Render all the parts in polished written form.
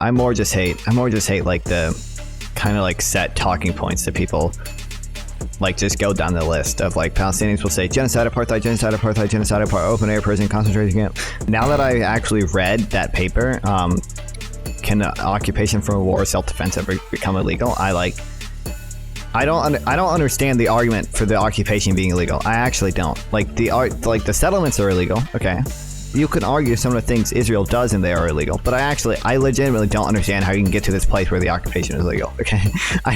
I more just hate like the kind of like set talking points that people like just go down the list of like Palestinians will say genocide, apartheid, genocide, apartheid, genocide, apartheid, open air prison, concentration camp. Now that I actually read that paper, can occupation from a war or self-defense ever become illegal? I don't understand the argument for the occupation being illegal. I actually don't. Like the settlements are illegal. Okay. You can argue some of the things Israel does and they are illegal, but I legitimately don't understand how you can get to this place where the occupation is illegal. Okay, I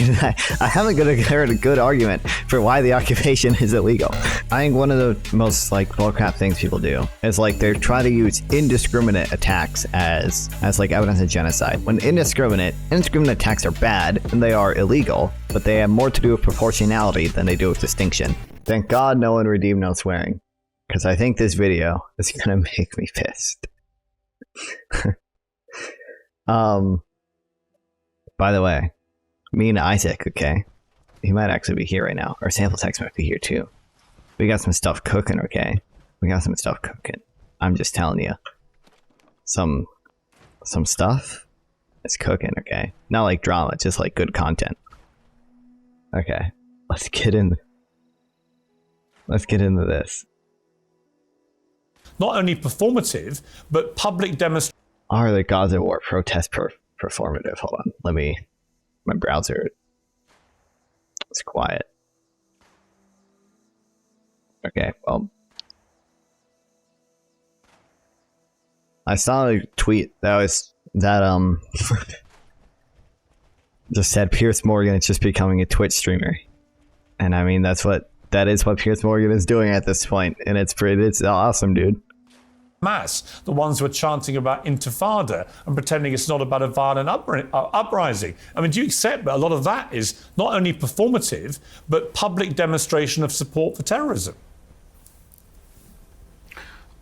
haven't heard a good argument for why the occupation is illegal. I think one of the most like bullcrap things people do is like they're trying to use indiscriminate attacks as like evidence of genocide. When indiscriminate attacks are bad and they are illegal, but they have more to do with proportionality than they do with distinction. Thank God no one redeemed no swearing. Because I think this video is gonna make me pissed. By the way, me and Isaac, okay? He might actually be here right now. Our sample text might be here too. We got some stuff cooking, okay? We got some stuff cooking. I'm just telling you. Some stuff is cooking, okay? Not like drama, just like good content. Okay, let's get into this. Not only performative, but public demonstration. Are the Gaza war protests performative? Hold on, my browser is quiet. Okay, well, I saw a tweet that just said Piers Morgan is just becoming a Twitch streamer, and I mean that is what Piers Morgan is doing at this point, and it's awesome, dude. Mass, the ones who are chanting about intifada and pretending it's not about a violent uprising. I mean, do you accept that a lot of that is not only performative, but public demonstration of support for terrorism?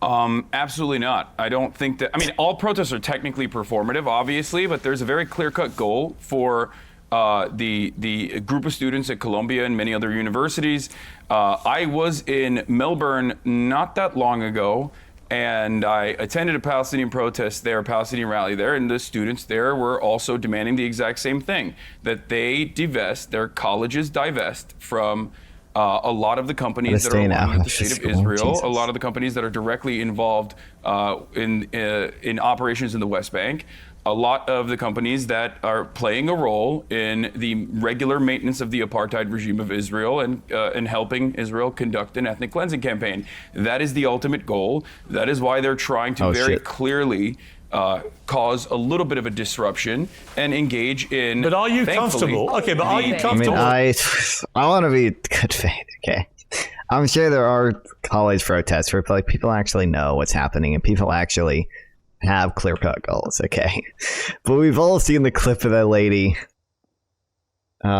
Absolutely not. I don't think that, I mean, all protests are technically performative, obviously, but there's a very clear-cut goal for the group of students at Columbia and many other universities. I was in Melbourne not that long ago, and I attended a Palestinian protest there, a Palestinian rally there, and the students there were also demanding the exact same thing, that they divest, their colleges divest from a lot of the companies that are aligned with the state of Israel, a lot of the companies that are directly involved in operations in the West Bank, a lot of the companies that are playing a role in the regular maintenance of the apartheid regime of Israel and helping Israel conduct an ethnic cleansing campaign. That is the ultimate goal. That is why they're trying to clearly cause a little bit of a disruption and engage in. But are you comfortable? Okay, but are you comfortable? I mean, I want to be good faith. Okay, I'm sure there are college protests where like people actually know what's happening and people actually have clear-cut goals, okay? But we've all seen the clip of that lady. We've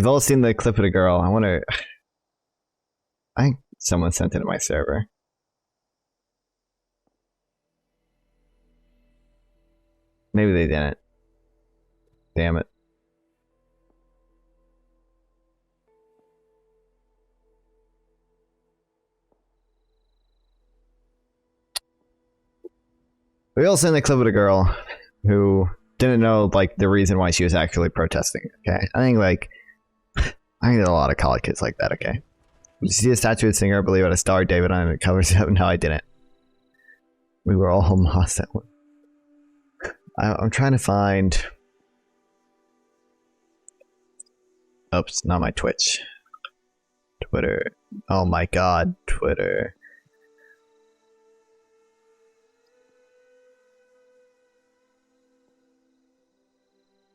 all seen the clip of the girl. I think someone sent it to my server. Maybe they didn't. Damn it. We also seen the clip of the girl who didn't know like the reason why she was actually protesting. Okay, I think there's a lot of college kids like that. Okay, did you see a statue of the singer? I believe at a Star David on it covers it up. No, I didn't. We were all lost that one. I'm trying to find. Oops, not my Twitch. Twitter. Oh my God, Twitter.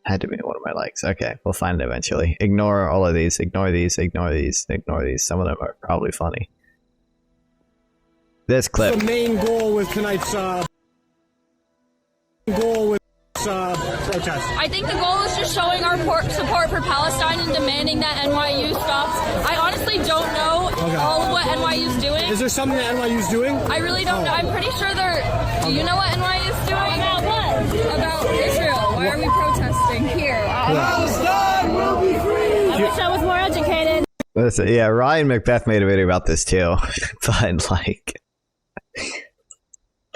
Had to be one of my likes. Okay, we'll find it eventually. Ignore all of these. Ignore these. Ignore these. Ignore these. Some of them are probably funny. This clip. The main goal with tonight's protest. I think the goal is just showing our support for Palestine and demanding that NYU stops. I honestly don't know all of what NYU's doing. Is there something that NYU's doing? I really don't know. I'm pretty sure they're... Do you know what NYU's doing? About what? About Israel. Why are we protesting here? Palestine will be free! I wish I was more educated. Listen, yeah, Ryan Macbeth made a video about this too. But like...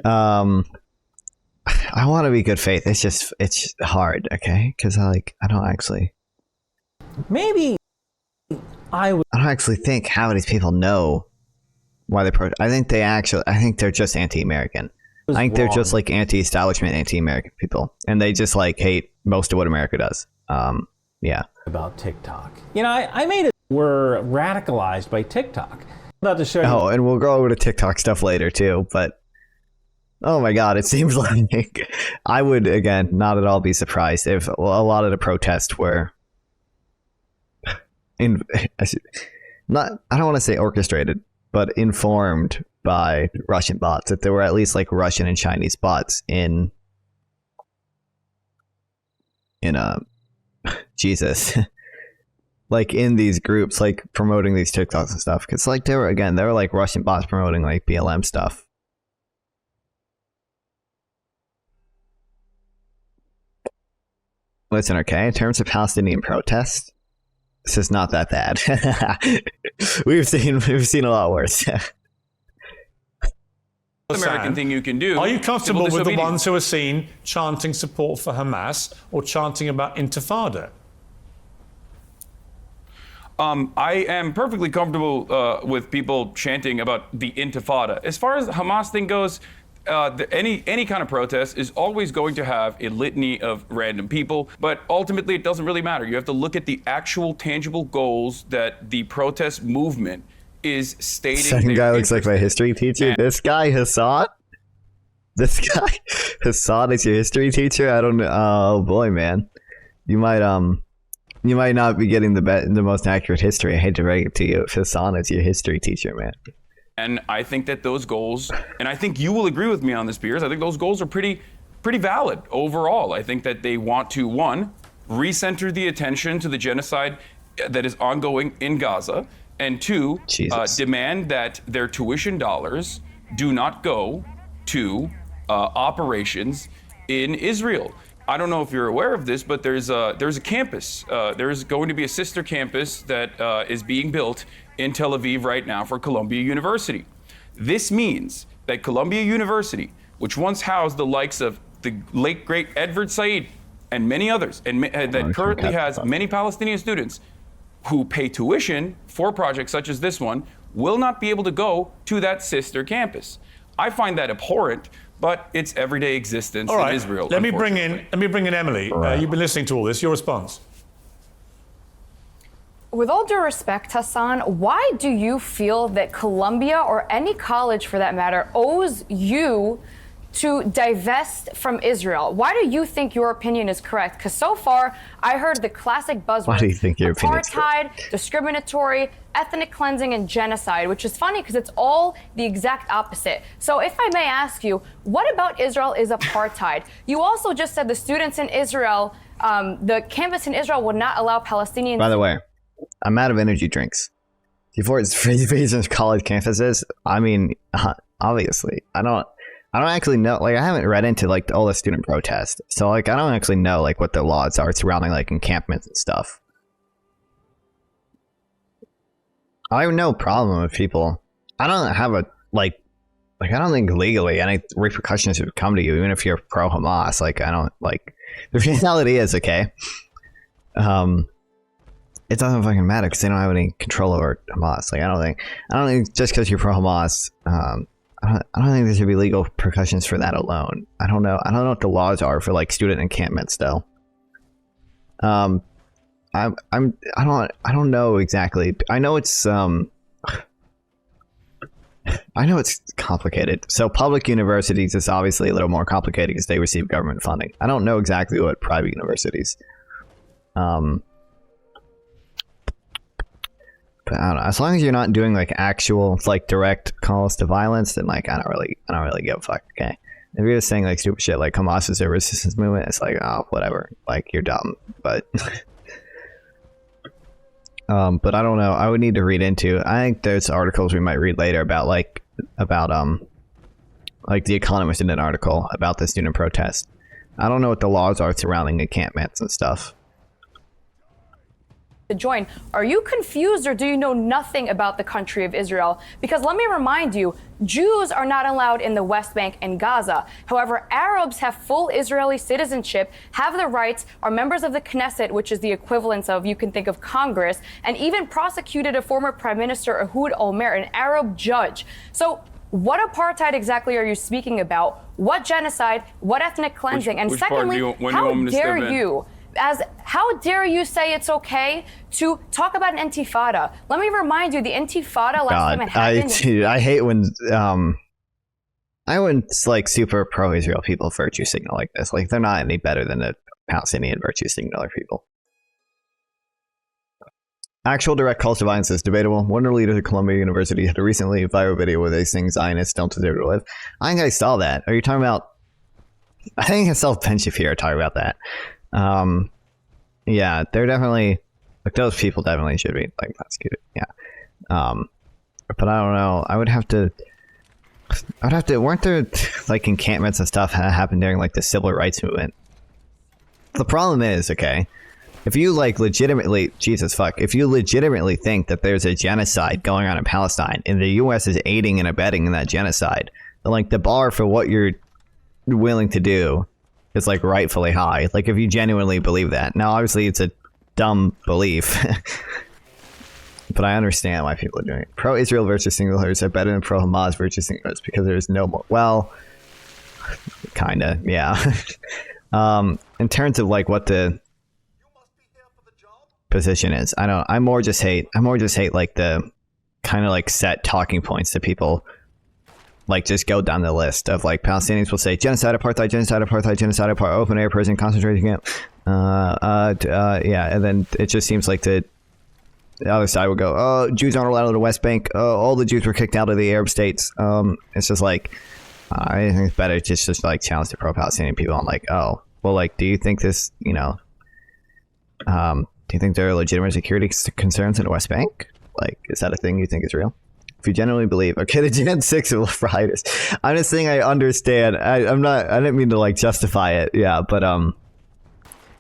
I want to be good faith. It's just hard, okay? Because I don't actually. Maybe I don't actually think how these people know why they protest. I think they're just anti-American. I think they're just like anti-establishment, anti-American people, and they just like hate most of what America does. Yeah. About TikTok. You know, I made it. We're radicalized by TikTok. I'm about to show you. Oh, and we'll go over to TikTok stuff later too. But oh my God, it seems like I would again not at all be surprised if a lot of the protests were I don't want to say orchestrated, but informed by Russian bots. That there were at least like Russian and Chinese bots in Jesus, like in these groups, like promoting these TikToks and stuff. Because like they were like Russian bots promoting like BLM stuff. Listen, okay, in terms of Palestinian protests, this is not that bad. we've seen a lot worse. American thing you can do. Are you comfortable with the ones who are seen chanting support for Hamas or chanting about Intifada? I am perfectly comfortable with people chanting about the Intifada. As far as the Hamas thing goes, any kind of protest is always going to have a litany of random people, but ultimately it doesn't really matter. You have to look at the actual tangible goals that the protest movement is stating. Second guy looks like my history teacher. This guy Hasan. This guy Hasan is your history teacher. I don't know. Oh boy, man, you might not be getting the most accurate history. I hate to break it to you, if Hasan is your history teacher, man. And I think that those goals, and I think you will agree with me on this, Piers, I think those goals are pretty valid overall. I think that they want to, one, recenter the attention to the genocide that is ongoing in Gaza, and two, demand that their tuition dollars do not go to operations in Israel. I don't know if you're aware of this, but there's a campus. There's going to be a sister campus that is being built in Tel Aviv right now for Columbia University. This means that Columbia University, which once housed the likes of the late great Edward Said and many others, and that currently has many Palestinian students who pay tuition for projects such as this one, will not be able to go to that sister campus. I find that abhorrent, but it's everyday existence in Israel. Let me bring in Emily. You've been listening to all this. Your response. With all due respect, Hasan, why do you feel that Columbia, or any college for that matter, owes you to divest from Israel? Why do you think your opinion is correct? Because so far, I heard the classic buzzwords. Why do you think your opinion is correct? Apartheid, discriminatory, ethnic cleansing, and genocide, which is funny because it's all the exact opposite. So if I may ask you, what about Israel is apartheid? You also just said the students in Israel, the campus in Israel would not allow Palestinians. By the way, I'm out of energy drinks. Before it's free college campuses, I mean, obviously, I don't actually know. Like, I haven't read into like all the student protests, so like I don't actually know like what the laws are surrounding like encampments and stuff. I have no problem with people. I don't have a like I don't think legally any repercussions would come to you, even if you're pro Hamas. Like, I don't like. The reality is, okay. It doesn't fucking matter because they don't have any control over Hamas. Like, I don't think just because you're pro Hamas, I don't think there should be legal repercussions for that alone. I don't know what the laws are for like student encampments though. I don't know exactly. I know it's complicated. So public universities is obviously a little more complicated because they receive government funding. I don't know exactly what private universities. But I don't know. As long as you're not doing like actual like direct calls to violence, then like I don't really give a fuck. Okay, if you're just saying like stupid shit like Hamas is a resistance movement, it's like, oh, whatever. Like, you're dumb. But but I don't know. I would need to read into. I think there's articles we might read later about like The Economist in an article about the student protest. I don't know what the laws are surrounding encampments and stuff. to join. Are you confused or do you know nothing about the country of Israel? Because let me remind you, Jews are not allowed in the West Bank and Gaza. However, Arabs have full Israeli citizenship, have the rights, are members of the Knesset, which is the equivalence of, you can think of Congress, and even prosecuted a former Prime Minister, Ehud Olmert, an Arab judge. So what apartheid exactly are you speaking about? What genocide? What ethnic cleansing? And secondly, how dare you say it's okay to talk about an intifada? Let me remind you, the intifada last time it happened. I hate when I wouldn't like super pro-Israel people virtue signal like this. Like they're not any better than the Palestinian virtue signaler people. Actual direct calls to violence is debatable. One of the leaders of Columbia University had a recently viral video where they sing Zionists don't deserve to live. I think I saw that. Are you talking about? I think I saw Ben Shapiro talk about that. Yeah, they're definitely like those people definitely should be like prosecuted. Yeah. But I don't know. I would have to. Weren't there like encampments and stuff that happened during like the civil rights movement? The problem is, okay, if you like legitimately, if you legitimately think that there's a genocide going on in Palestine and the U.S. is aiding and abetting in that genocide, then like the bar for what you're willing to do is like rightfully high. Like if you genuinely believe that. Now, obviously, it's a dumb belief. But I understand why people are doing it. Pro-Israel virtue signalers are better than pro-Hamas virtue signalers because there's no more. Well, kinda, yeah. In terms of like what the position is, I more just hate like the kind of like set talking points that people like just go down the list of like Palestinians will say genocide, apartheid, genocide, apartheid, genocide, apartheid, open air prison, concentration camp. Yeah, and then it just seems like the other side would go, oh, Jews aren't allowed in the West Bank. Oh, all the Jews were kicked out of the Arab states. It's just like, I think it's better to just like challenge the pro-Palestinian people. I'm like, oh, well, like, do you think this, do you think there are legitimate security concerns in the West Bank? Like, is that a thing you think is real? If you genuinely believe, okay, the Gen 6 of rioters. I'm just saying I understand. I didn't mean to like justify it. Yeah, but I'm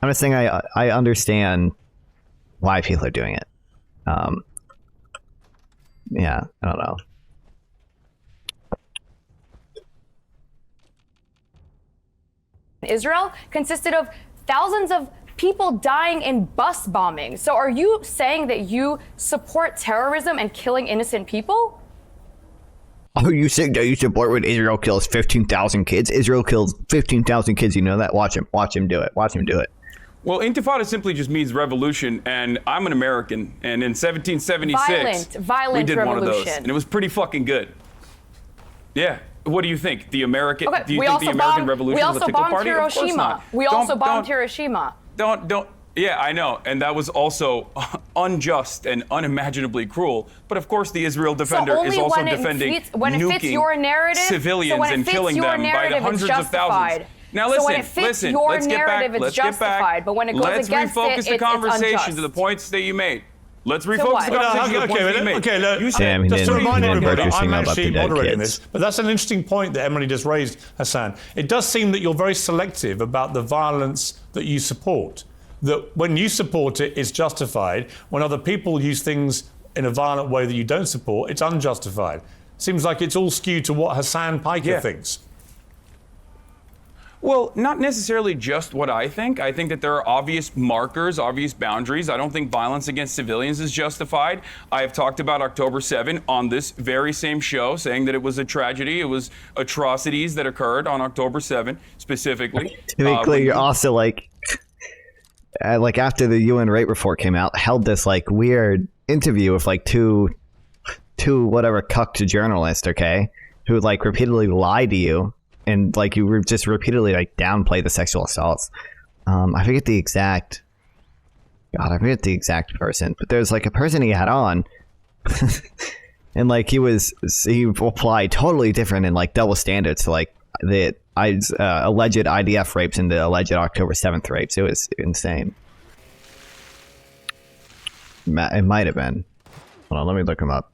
just saying I understand why people are doing it. Yeah, I don't know. Israel consisted of thousands of people dying in bus bombings. So are you saying that you support terrorism and killing innocent people? Oh, you think that you support when Israel kills 15,000 kids? Israel kills 15,000 kids. You know that? Watch him do it. Watch him do it. Well, intifada simply just means revolution, and I'm an American, and in 1776, violent we did revolution. one of those, and it was pretty fucking good. Yeah. What do you think? The American? Okay, do you think the American Revolution was a tickle party? We also bombed Hiroshima. We also bombed Hiroshima. Don't. Yeah, I know, and that was also unjust and unimaginably cruel. But of course, the Israel Defender is also defending nuking civilians and killing them by the hundreds of thousands. Now listen, let's get back. But when it goes let's against refocus the conversation to the points that you made. Let's refocus the conversation to the points that you made. Okay, look, just to remind everybody, I'm actually moderating this, but that's an interesting point that Emily just raised, Hasan. It does seem that you're very selective about the violence that you support. That when you support it, it's justified. When other people use things in a violent way that you don't support, it's unjustified. Seems like it's all skewed to what Hasan Piker thinks. Well, not necessarily just what I think. I think that there are obvious markers, obvious boundaries. I don't think violence against civilians is justified. I have talked about October 7 on this very same show, saying that it was a tragedy. It was atrocities that occurred on October 7 specifically. To be clear, you're also like after the UN rape report came out, held this like weird interview with like two whatever cucked journalists, okay, who would like repeatedly lie to you. And like you were just repeatedly like downplay the sexual assaults. I forget the exact person, but there's like a person he had on, and like he applied totally different and like double standards to like the alleged IDF rapes and the alleged October 7th rapes. It was insane. It might have been. Hold on, let me look him up.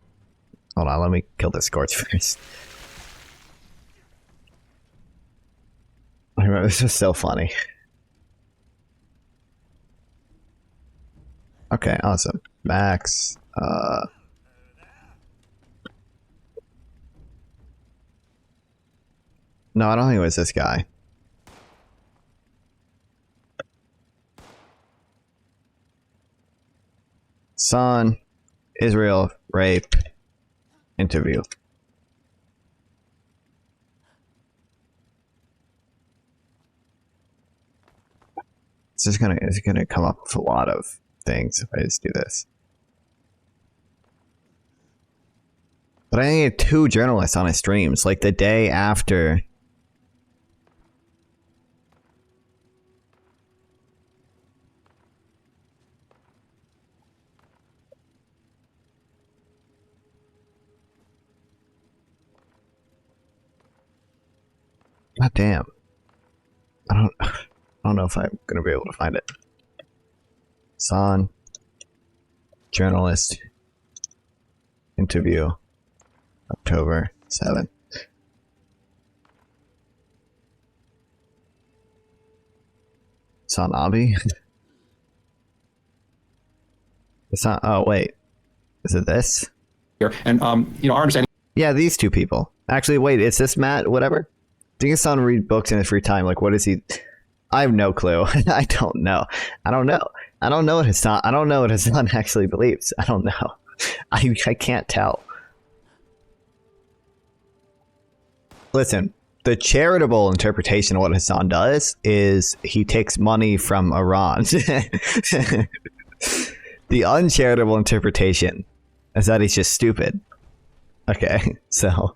Hold on, let me kill this scorch first. I remember, this was so funny. Okay, awesome. Max. No, I don't think it was this guy. Hasan, Israel, rape, interview. It's gonna come up with a lot of things if I just do this. But I only had 2 journalists on his streams, like the day after. God damn. I don't know if I'm gonna be able to find it. Hasan, journalist, interview, October 7th. Hasan Abi? It's not. Oh wait, is it this? And our understanding. Yeah, these 2 people. Actually, wait, is this Matt? Whatever. I think Hasan read books in his free time. Like, what is he? I have no clue. I don't know. I don't know what Hasan actually believes. I don't know. I can't tell. Listen, the charitable interpretation of what Hasan does is he takes money from Iran. The uncharitable interpretation is that he's just stupid. Okay, so.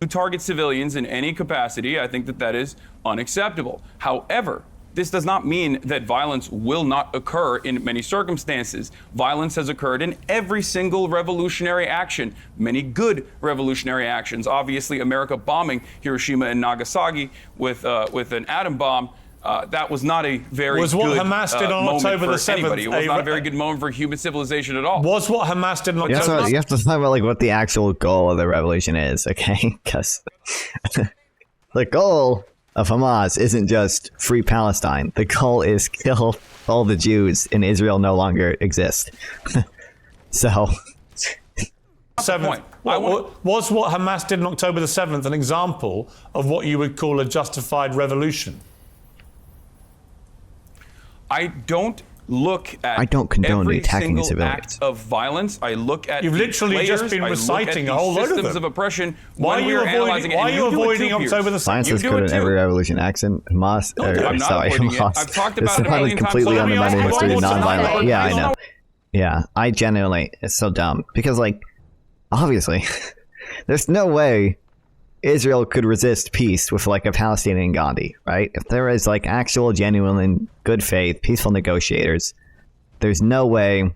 Who target civilians in any capacity, I think that is unacceptable. However, this does not mean that violence will not occur in many circumstances. Violence has occurred in every single revolutionary action, many good revolutionary actions. Obviously, America bombing Hiroshima and Nagasaki with an atom bomb. That was not a very was what good Hamas did on moment October for the 7th. anybody. It was not a very good moment for human civilization at all. Was what Hamas did on October. You have to talk about like what the actual goal of the revolution is, okay? Because the goal of Hamas isn't just free Palestine. The goal is kill all the Jews and Israel no longer exist. So. 7th. Was what Hamas did on October the 7th an example of what you would call a justified revolution? I don't condone every attacking single civilians. act of violence. I look at You've the literally players, just been I look reciting at a whole the load of systems them. of oppression. Why are you avoiding October the 7th? Science is good in every revolution accent. Hamas, I'm not avoiding it. I've talked about it a million times. completely So let me ask undermining you history one and more time. nonviolent. Yeah, I know. Yeah, I genuinely, it's so dumb because, like, obviously, there's no way Israel could resist peace with like a Palestinian Gandhi, right? If there is like actual, genuine, and good faith, peaceful negotiators, there's no way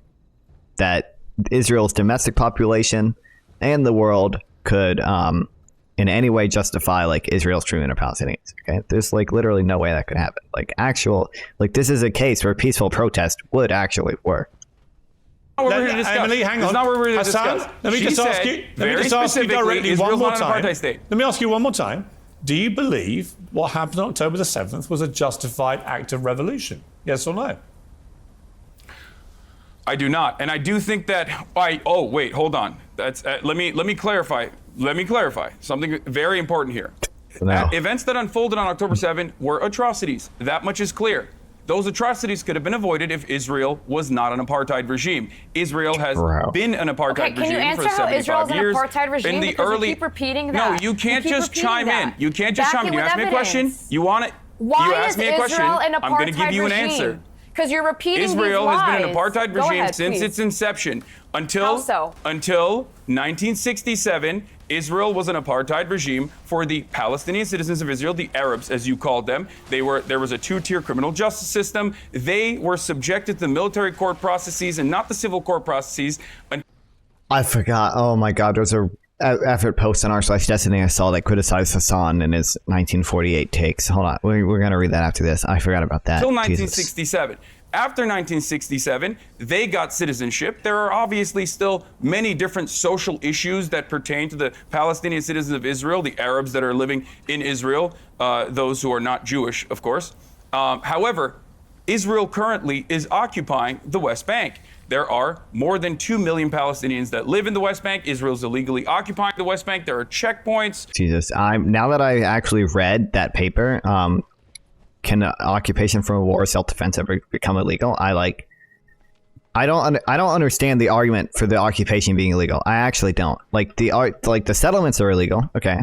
that Israel's domestic population and the world could in any way justify like Israel's treatment of Palestinians. Okay, there's like literally no way that could happen. Like this is a case where peaceful protest would actually work. Emily, hang on. Not what we're here to Hassan, discuss. let me just ask you directly one more time. Let me ask you one more time. Do you believe what happened on October the 7th was a justified act of revolution? Yes or no? I do not, and I do think that. Oh, wait, hold on. That's let me clarify. Let me clarify something very important here. No. Events that unfolded on October 7th were atrocities. That much is clear. Those atrocities could have been avoided if Israel was not an apartheid regime. Israel has been an apartheid regime for 75 years. Can you answer how Israel's an apartheid regime? Because you keep repeating that. No, you can't just chime in. You can't just chime in. You ask me a question. You ask me a question. I'm going to give you an answer. Because you're repeating Israel these lies. has been an apartheid regime since please. its inception. Until 1967, Israel was an apartheid regime for the Palestinian citizens of Israel, the Arabs, as you called them. There was a two-tier criminal justice system. They were subjected to the military court processes and not the civil court processes. I forgot. Oh my God, there's a effort post on r/destiny I saw that criticized Hasan and his 1948 takes. Hold on, we're gonna read that after this. I forgot about that. Until 1967. After 1967, they got citizenship. There are obviously still many different social issues that pertain to the Palestinian citizens of Israel, the Arabs that are living in Israel, those who are not Jewish, of course. However, Israel currently is occupying the West Bank. There are more than 2 million Palestinians that live in the West Bank. Israel's illegally occupying the West Bank. There are checkpoints. Jesus, now that I actually read that paper, can occupation from a war or self-defense ever become illegal? I don't understand the argument for the occupation being illegal. I actually don't. The settlements are illegal. Okay.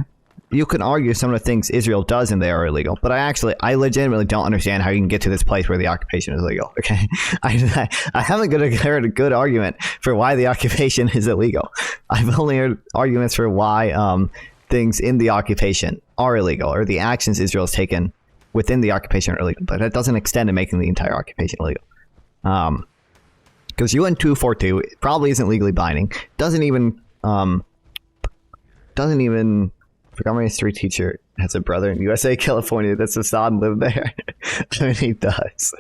You can argue some of the things Israel does in there are illegal, but I legitimately don't understand how you can get to this place where the occupation is illegal. Okay, I haven't heard a good argument for why the occupation is illegal. I've only heard arguments for why things in the occupation are illegal, or the actions Israel has taken within the occupation are illegal. But that doesn't extend to making the entire occupation illegal. Because UN 242 probably isn't legally binding. Doesn't even. I forgot my history teacher has a brother in USA, California that's Hasan lived there. I mean, he does.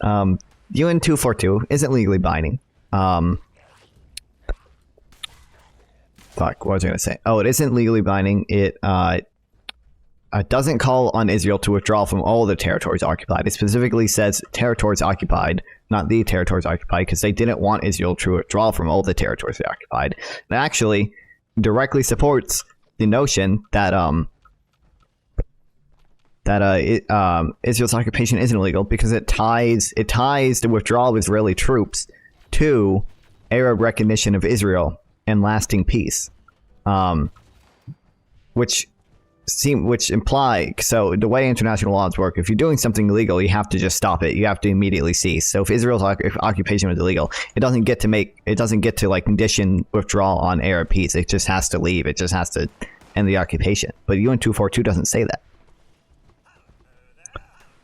UN 242 isn't legally binding. Fuck, what was I going to say? Oh, it isn't legally binding. It doesn't call on Israel to withdraw from all the territories occupied. It specifically says territories occupied, not the territories occupied, because they didn't want Israel to withdraw from all the territories they occupied. It actually directly supports the notion that Israel's occupation isn't illegal because it ties the withdrawal of Israeli troops to Arab recognition of Israel and lasting peace, which imply, so the way international laws work, if you're doing something illegal, you have to just stop it. You have to immediately cease. So if Israel's occupation was illegal, it doesn't get to like condition withdrawal on Arab peace. It just has to leave. It just has to end the occupation. But UN 242 doesn't say that.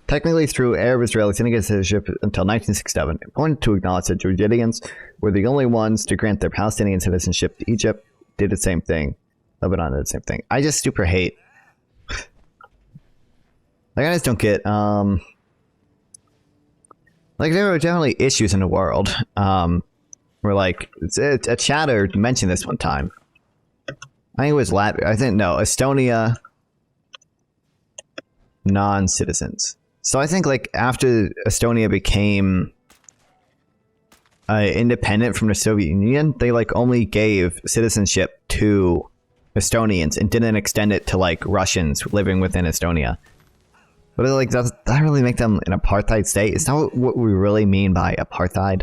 Technically, through Arab-Israeli syndicate citizenship until 1967, important to acknowledge that Jordanians were the only ones to grant their Palestinian citizenship to Egypt. Did the same thing. Lebanon did the same thing. I just super hate. Like, I just don't get, like, there are definitely issues in the world, where, like, a chatter mentioned this one time. I think it was Estonia, non-citizens. So I think, like, after Estonia became independent from the Soviet Union, they, like, only gave citizenship to Estonians and didn't extend it to, like, Russians living within Estonia. But like, does that really make them an apartheid state? Is that what we really mean by apartheid?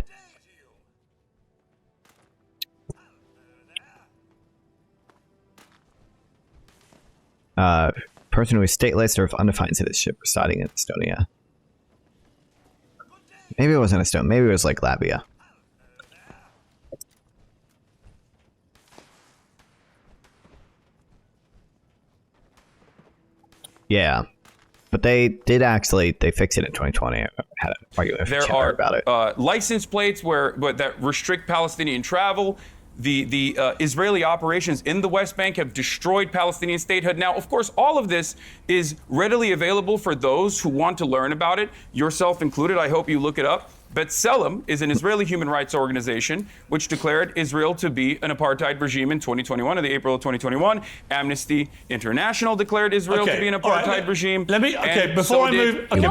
Person who is stateless or of undefined citizenship residing in Estonia. Maybe it wasn't Estonia. Maybe it was like Latvia. Yeah. But they fixed it in 2020. I had an argument with Chandler about it. There are license plates that restrict Palestinian travel. The Israeli operations in the West Bank have destroyed Palestinian statehood. Now, of course, all of this is readily available for those who want to learn about it, yourself included. I hope you look it up. B'Tselem is an Israeli human rights organization which declared Israel to be an apartheid regime in 2021, in the April of 2021. Amnesty International declared Israel to be an apartheid regime. Let me, before I move, hang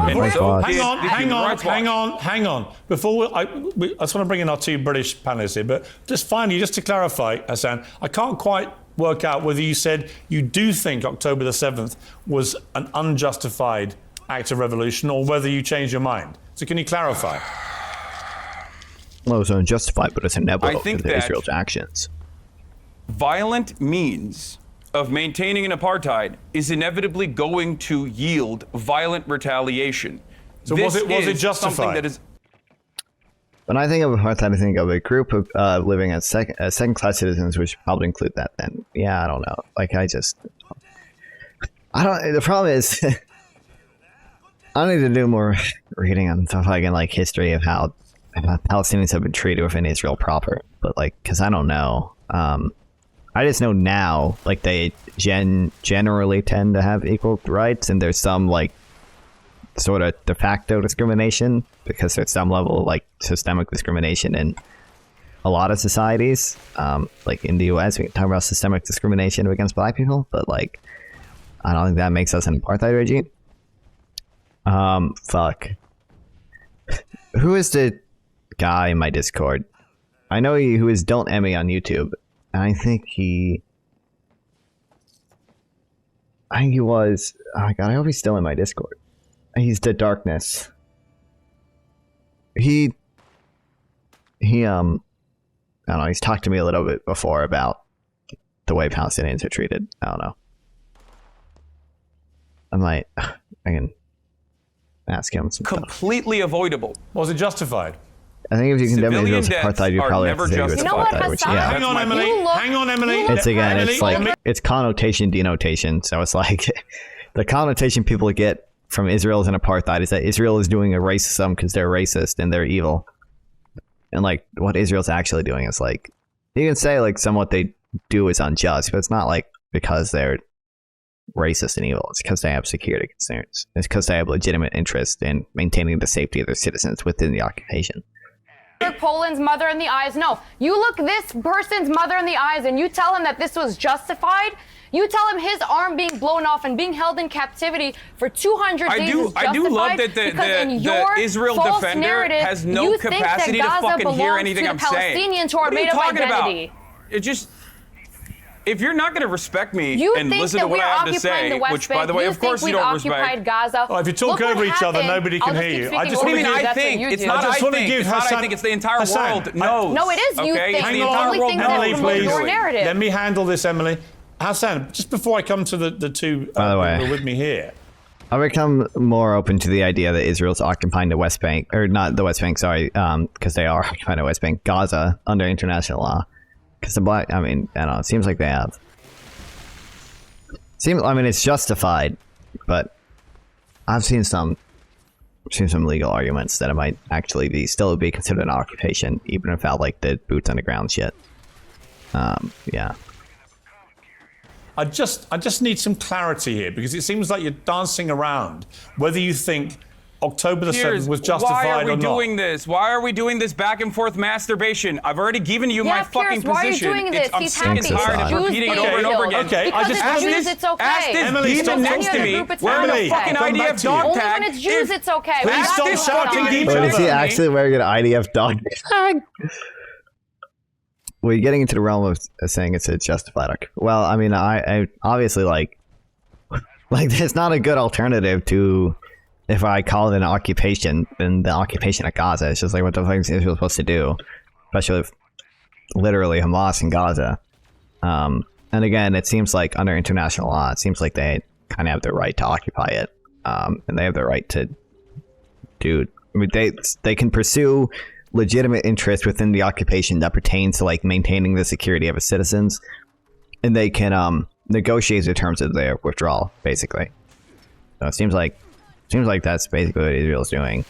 on. Before I just want to bring in our two British panelists here, but just finally, just to clarify, Hasan, I can't quite work out whether you said you do think October the 7th was an unjustified act of revolution or whether you changed your mind. So can you clarify? Well, it was unjustified, but it's inevitable to Israel's actions. Violent means of maintaining an apartheid is inevitably going to yield violent retaliation. So was it justified? When I think of apartheid, I think of a group of living as second-class citizens, which probably include that. Then, yeah, I don't know. Like, the problem is, I need to do more reading on stuff like in like history of how Palestinians have been treated within Israel proper, but like, because I don't know. I just know now, like, they generally tend to have equal rights, and there's some like sort of de facto discrimination because there's some level of like systemic discrimination in a lot of societies. Like in the US, we can talk about systemic discrimination against black people, but like, I don't think that makes us an apartheid regime. Fuck. Who is the guy in my Discord? I know who is Don't Emmy on YouTube, and I think he was. Oh my god! I hope he's still in my Discord. He's the Darkness. I don't know. He's talked to me a little bit before about the way Palestinians are treated. I don't know. I can ask him some Completely avoidable. Was it justified? I think if you condemn Civilian Israel's apartheid, you deaths probably are have to never say it was justified. You know what, apartheid, which, Hasan? yeah. Hang on, Emily. Hang on, Emily. It's again, Emily, it's like, it's connotation denotation. So it's like the connotation people get from Israel as an apartheid is that Israel is doing a racism because they're racist and they're evil. And like what Israel's actually doing is like, you can say like some what they do is unjust, but it's not like because they're racist and evil. It's because they have security concerns. It's because they have legitimate interest in maintaining the safety of their citizens within the occupation. Poland's mother in the eyes. No, you look this person's mother in the eyes and you tell him that this was justified. You tell him his arm being blown off and being held in captivity for 200 days is justified. I do love that the Israel defender has no capacity to fucking hear anything I'm saying. Palestinians who are made of identity. It just, if you're not going to respect me You and think listen that to what we're I have to occupying say, the West which Bank. by the way, of course you don't occupied respect. Gaza. Oh, if you talk Look over what each other, happened. nobody can I'll just hear keep you. speaking I just over want you. to give- That's what think. you It's do. not I just I want to think. give It's not Hasan. I think. It's the entire Hasan, world knows. No, it is you Okay? think. It's the Hang entire on, world things that Emily, knows. promote please. your narrative. Let me handle this, Emily. Hassan, just before I come to the two By the way. people with me here. I've become more open to the idea that Israel's occupying the West Bank, or not the West Bank, sorry, because they are occupying the West Bank, Gaza, under international law. Because the black, I mean, I don't know, it seems like they have. I mean, it's justified, but I've seen some legal arguments that it might actually still be considered an occupation, even without like the boots on the ground shit. Yeah. I just need some clarity here because it seems like you're dancing around whether you think October the 7th was justified or not. Why are we doing this? Why are we doing this back and forth masturbation? I've already given you my fucking Piers, why are you position. doing this? I'm He's sick and happy. tired of Jews repeating it being over and over killed. again. Okay, I Because just it's asked Jews, this- it's okay. Ask this Emily, demon stop next to talking. me It's wearing Emily, a fucking I'll come back IDF to you. dog Only tag. when it's Jews, it's okay. Please That's stop what's shouting going on. each Wait, is other. he actually wearing an IDF dog tag? Well, you're getting into the realm of saying it's a justified. Well, I mean, I obviously like there's not a good alternative to if I call it an occupation than the occupation of Gaza. It's just like what the fuck is Israel supposed to do, especially with literally Hamas in Gaza. And again, it seems like under international law, it seems like they kind of have the right to occupy it, and they have the right to do. I mean, they can pursue legitimate interest within the occupation that pertains to like maintaining the security of its citizens, and they can negotiate the terms of their withdrawal, basically. So it seems like that's basically what Israel's doing.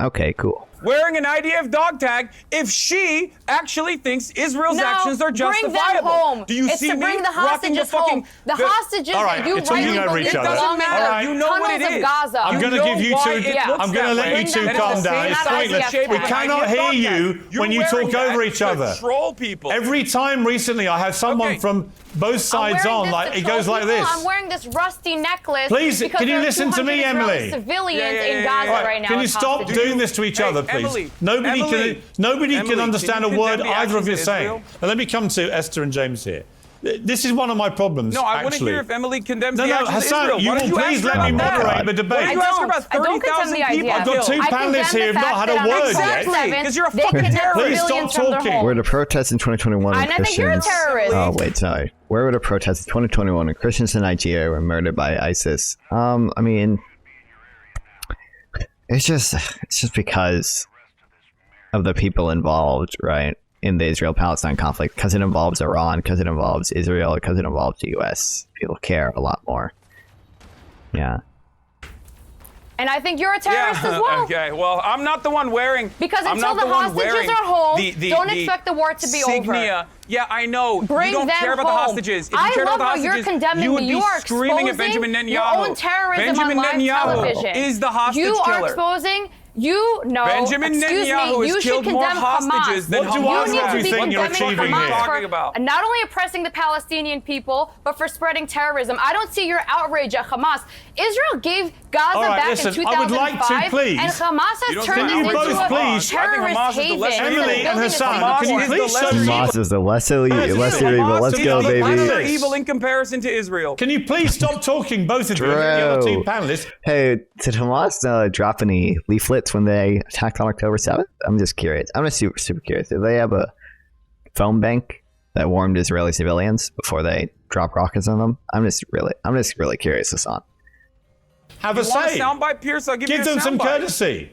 Okay, cool. Wearing an IDF dog tag if she actually thinks Israel's actions are justifiable. Bring them home. Do you it's see to me bring the rocking hostages fucking home. The hostages All right, that you you're talking rightly over believe each other. belong All in right. You know what tunnels it of is. Gaza. I'm going to give you two. I'm going to let you two calm down. It's pointless. We cannot hear you when you talk over each other. Troll people. Every time recently, I have someone from both sides I'm wearing on. this Like to it troll goes like people. this. I'm wearing this rusty necklace. Please, because can you there are listen to 200 me, Israeli Emily? Civilians in yeah, Gaza yeah. right now. Can you as stop hostages. doing this to each other, please? Emily, Nobody Emily, can understand a can you word condemn the either of you are actions of saying. Israel? Now, let me come to Esther and James here. This is one of my problems. No, I want to actually. hear if Emily condemns No, the actions Hassan, of Israel. you Why will don't you please ask her let me about that? moderate the debate. Why don't you ask her about I don't 30,000 condemn the people idea. I've got two killed? panelists here who've not had a word yet. Because you're a They fucking kidnap terrorist. Please stop civilians from their talking. homes. Were the protests in 2021 when And I think you're a Christians... terrorist. Oh, wait, sorry. Where were the protests in 2021 when Christians in Nigeria were murdered by ISIS? I mean, it's just because of the people involved, right, in the Israel-Palestine conflict, because it involves Iran, because it involves Israel, because it involves the U.S. People care a lot more. Yeah. And I think you're a terrorist as well. Okay, well, I'm not the one wearing. Because I'm until not the one hostages wearing are home, the don't expect the war to be insignia. over. Yeah, I know. Bring you don't them care about the home. hostages. If you I cared love about the how you're hostages, condemning you would me. be You are screaming at exposing Benjamin your Netanyahu. own terrorism Benjamin on live Netanyahu television. is the hostage you killer. are exposing You know, Benjamin excuse Netanyahu me, has you killed should more condemn hostages Hamas. than What do Hamas you has. think you're What achieving are you here? talking about? Not only oppressing the Palestinian people, but for spreading terrorism. I don't see your outrage at Hamas. Israel gave Gaza All right, back listen, in 2005, I would like to, please. and Hamas You don't has turned think this you into both, a please? I think terrorist Hamas is the haven. lesser instead of Emily and building a Hasan, safe Hamas can you is the please show lesser me? Hamas is the lesser Hamas evil. Let's is go, the baby. lesser evil in comparison to Israel. Can you please stop talking, both of you, and the other two True. panelists? Hey, did Hamas drop any leaflets when they attacked on October 7th? I'm just curious. I'm just super curious. Did they have a phone bank that warned Israeli civilians before they drop rockets on them? I'm just really curious, Hasan. Have a You want a say. soundbite, Pierce? I'll give Give you a them some soundbite. courtesy.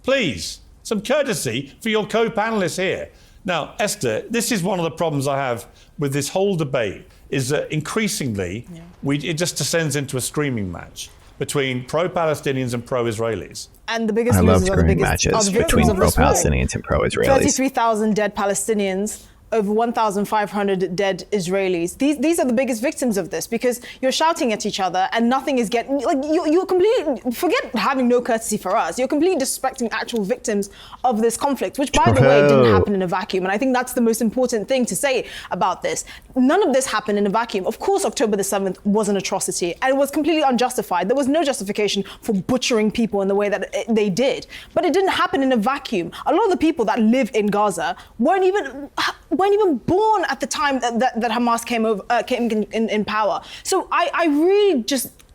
Please. Some courtesy for your co-panelists here. Now, Esther, this is one of the problems I have with this whole debate, is that increasingly it just descends into a screaming match between pro-Palestinians and pro-Israelis. And the biggest I love losers are the screaming biggest matches are the victims between of this war. pro-Palestinians and pro-Israelis. 33,000 dead Palestinians, over 1,500 dead Israelis. These are the biggest victims of this, because you're shouting at each other and nothing is getting, like, you're completely, forget having no courtesy for us, you're completely disrespecting actual victims of this conflict, which, by the way, didn't happen in a vacuum. And I think that's the most important thing to say about this. None of this happened in a vacuum. Of course, October the 7th was an atrocity, and it was completely unjustified. There was no justification for butchering people in the way that they did. But it didn't happen in a vacuum. A lot of the people that live in Gaza weren't even born at the time that Hamas came in power. So I really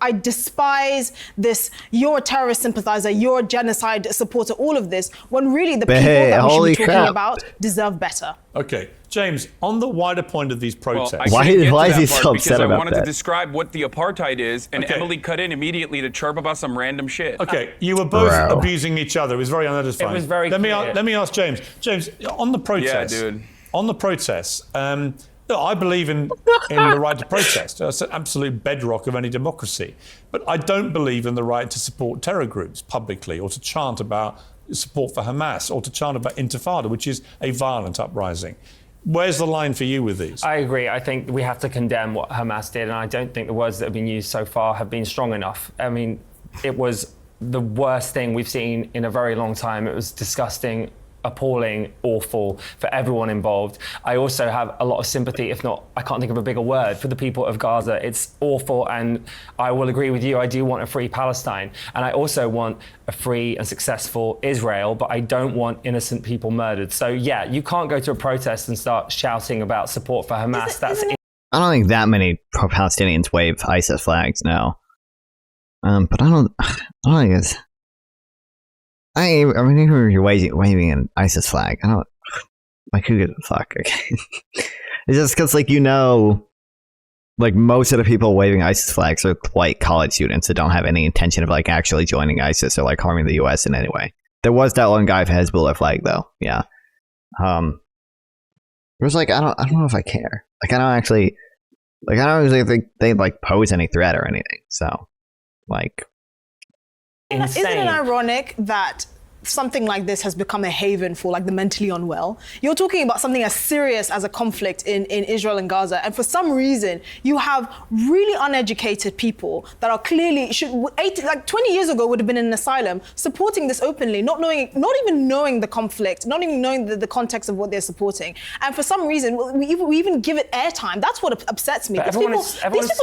I despise this, you're a terrorist sympathizer, you're a genocide supporter, all of this, when really the people that we should be talking about deserve better. Okay, James, on the wider point of these protests. Why is he so upset about I wanted that? to describe what the apartheid is, and Okay. Emily cut in immediately to chirp about some random shit. Okay, you were both Bro. abusing each other. It was very unedifying. It was very let clear. me ask James. James, on the protests. Yeah, dude. On the protests, look, I believe in the right to protest. That's an absolute bedrock of any democracy. But I don't believe in the right to support terror groups publicly, or to chant about support for Hamas, or to chant about Intifada, which is a violent uprising. Where's the line for you with these? I agree. I think we have to condemn what Hamas did, and I don't think the words that have been used so far have been strong enough. I mean, it was the worst thing we've seen in a very long time. It was disgusting, appalling, awful for everyone involved. I also have a lot of sympathy, if not, I can't think of a bigger word, for the people of Gaza. It's awful, and I will agree with you. I do want a free Palestine, and I also want a free and successful Israel, but I don't want innocent people murdered. So yeah, you can't go to a protest and start shouting about support for Hamas. I don't think that many pro-Palestinians wave ISIS flags now. But I don't think it's. I mean, even if you're waving an ISIS flag, I don't. Like, who gives a fuck? Okay. It's just because, like, like, most of the people waving ISIS flags are white college students that don't have any intention of, like, actually joining ISIS or, like, harming the U.S. in any way. There was that one guy with Hezbollah flag, though. Yeah. It was like, I don't know if I care. Like, I don't actually think they, like, pose any threat or anything. So, like. Isn't it ironic that something like this has become a haven for, like, the mentally unwell? You're talking about something as serious as a conflict in Israel and Gaza, and for some reason you have really uneducated people that are clearly 20 years ago would have been in an asylum supporting this openly, not even knowing the conflict, not even knowing the context of what they're supporting, and for some reason we even give it airtime. That's what upsets me. These people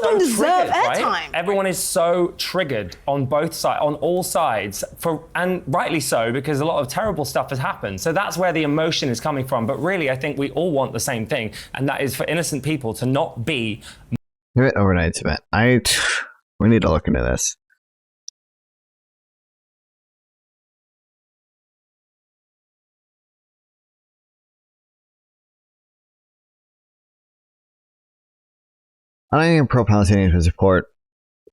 don't deserve airtime. Right? Everyone is so triggered on both sides, on all sides, and rightly so, because a lot of terrible stuff has happened. So that's where the emotion is coming from. But really, I think we all want the same thing, and that is for innocent people to not be. Overnight event. We need to look into this. I don't think pro-Palestinians would support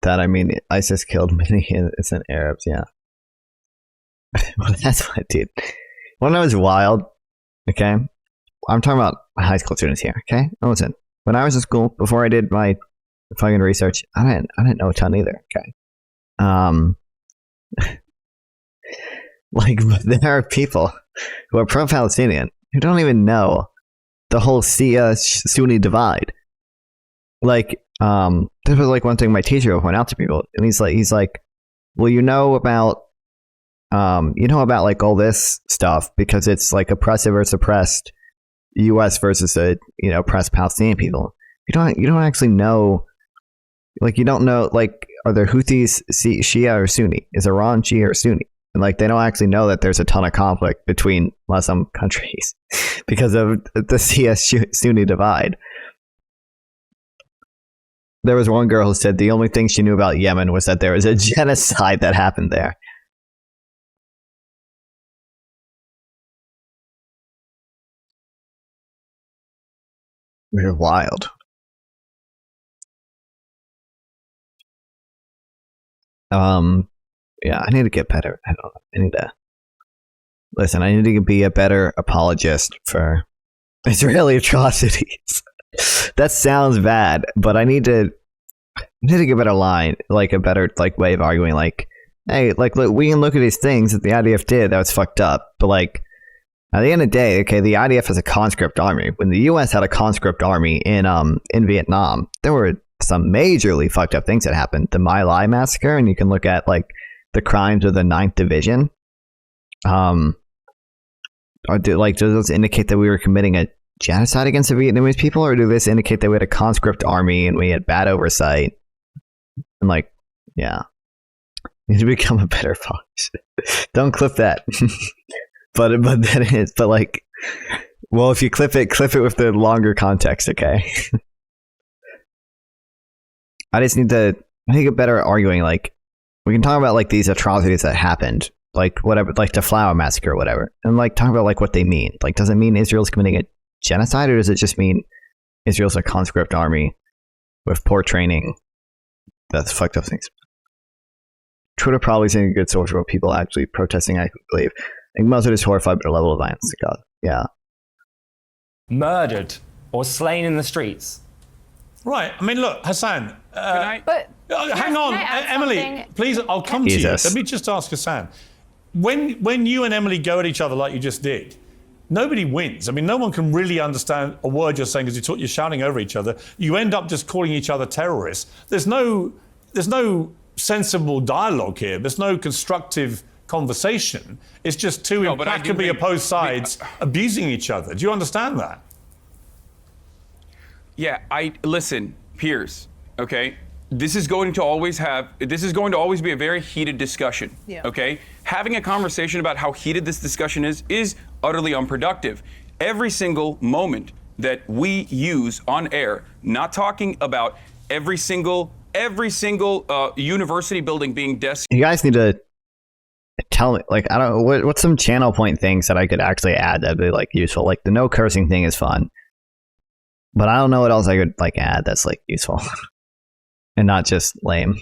that. I mean, ISIS killed many innocent Arabs. Yeah. Well, that's what, dude. Well, that was wild. Okay, I'm talking about high school students here. Okay, listen. When I was in school, before I did my fucking research, I didn't know a ton either. Okay, like, there are people who are pro-Palestinian who don't even know the whole Sunni divide. Like, this was like one thing my teacher would point out to people, and he's like, well, you know about you know about like all this stuff because it's like oppressive or suppressed U.S. versus the oppressed Palestinian people. You don't actually know. Like, you don't know, like, are there Houthis Shia or Sunni? Is Iran Shia or Sunni? And like, they don't actually know that there's a ton of conflict between Muslim countries because of the Shia-Sunni divide. There was one girl who said the only thing she knew about Yemen was that there was a genocide that happened there. We're wild. Yeah, I need to get better. I need to be a better apologist for Israeli atrocities. That sounds bad, but I need to get a better line, like a better like way of arguing. Like, hey, like look, we can look at these things that the IDF did that was fucked up, but like at the end of the day, okay, the IDF has a conscript army. When the U.S. had a conscript army in Vietnam, there were some majorly fucked up things that happened. The My Lai massacre, and you can look at like the crimes of the 9th Division. Does those indicate that we were committing a genocide against the Vietnamese people, or do this indicate that we had a conscript army and we had bad oversight? And like, yeah, we need to become a better fox. Don't clip that. but that is. But like, well, if you clip it with the longer context, okay. I need to get better at arguing. Like, we can talk about like these atrocities that happened, like whatever, like the Flower Massacre or whatever, and like talk about like what they mean. Like, does it mean Israel's committing a genocide, or does it just mean Israel's a conscript army with poor training that's fucked up things? Twitter probably isn't a good source for people actually protesting. I believe. I think most of it is horrified by the level of violence. God, yeah. Murdered or slain in the streets. Right. I mean, look, Hasan. But hang on, Emily. something? Please, I'll come to you. Jesus. Let me just ask Hasan. When you and Emily go at each other like you just did, nobody wins. I mean, no one can really understand a word you're saying because you're shouting over each other. You end up just calling each other terrorists. There's no sensible dialogue here. There's no constructive conversation. It's just two implacably opposed sides abusing each other. Do you understand that? Yeah, listen, Piers, okay? This is going to always be a very heated discussion, okay? Having a conversation about how heated this discussion is utterly unproductive. Every single moment that we use on air, not talking about every single university building being You guys need to tell me, like, I don't know, what's some channel point things that I could actually add that'd be like useful. Like the no cursing thing is fun. But I don't know what else I could like add that's like useful and not just lame.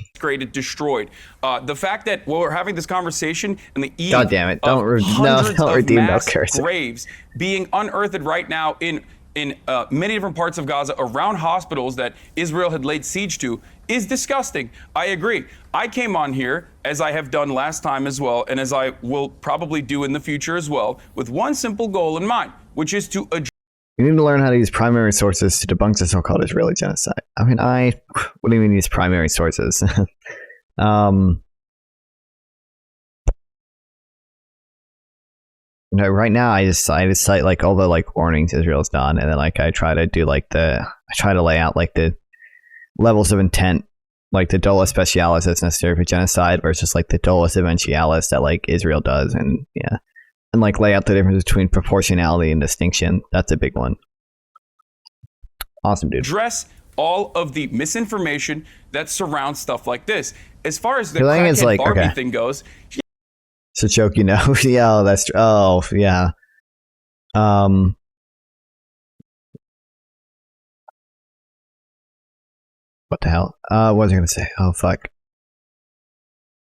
Destroyed. The fact that we're having this conversation and the eve God damn it! Don't redeem no cursing. Graves being unearthed right now in many different parts of Gaza around hospitals that Israel had laid siege to is disgusting. I agree. I came on here, as I have done last time as well, and as I will probably do in the future as well, with one simple goal in mind, which is to address. You need to learn how to use primary sources to debunk the so-called Israeli genocide. I mean, what do you mean use primary sources? No, right now I just cite like all the like warnings Israel's done, and then like I try to lay out like the levels of intent, like the dolus specialis that's necessary for genocide versus like the dolus eventialis that like Israel does, and yeah. And like lay out the difference between proportionality and distinction. That's a big one. Awesome, dude. Address all of the misinformation that surrounds stuff like this. As far as the crackhead like, Barbie thing goes, it's a joke, you know. Yeah, that's true. Oh, yeah. What the hell? What was I gonna say? Oh, fuck.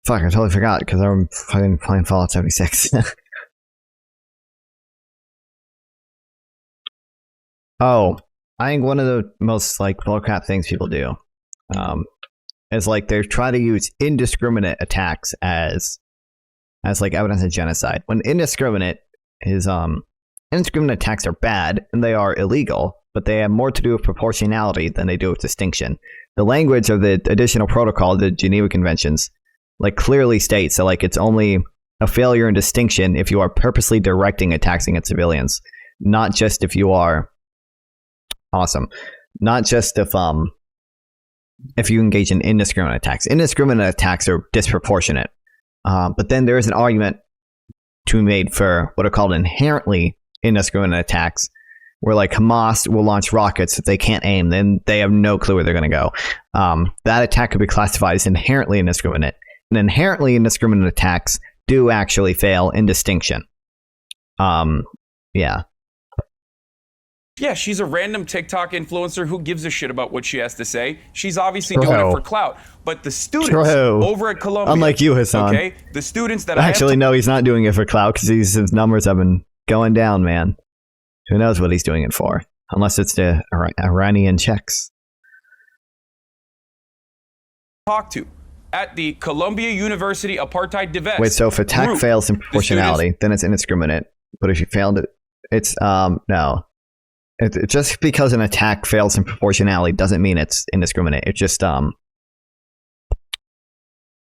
Fuck, I totally forgot because I'm fucking playing Fallout 76. Oh, I think one of the most like bullcrap things people do is like they try to use indiscriminate attacks as like evidence of genocide. When indiscriminate attacks are bad and they are illegal, but they have more to do with proportionality than they do with distinction. The language of the additional protocol, the Geneva Conventions, like clearly states that like it's only a failure in distinction if you are purposely directing attacks against civilians, not just if you are not just if you engage in indiscriminate attacks. Indiscriminate attacks are disproportionate, but then there is an argument to be made for what are called inherently indiscriminate attacks, where like Hamas will launch rockets if they can't aim, then they have no clue where they're going to go. That attack could be classified as inherently indiscriminate, and inherently indiscriminate attacks do actually fail in distinction. Yeah. Yeah, she's a random TikTok influencer who gives a shit about what she has to say. She's obviously doing it for clout. But the students over at Columbia, unlike you, Hasan, okay, the students that actually no, he's not doing it for clout because his numbers have been going down, man. Who knows what he's doing it for? Unless it's the Iranian checks. Talk to at the Columbia University Apartheid Divest. Wait, so if attack fails in proportionality, then it's indiscriminate. But if you failed it, it's no. It just because an attack fails in proportionality doesn't mean it's indiscriminate. It's just what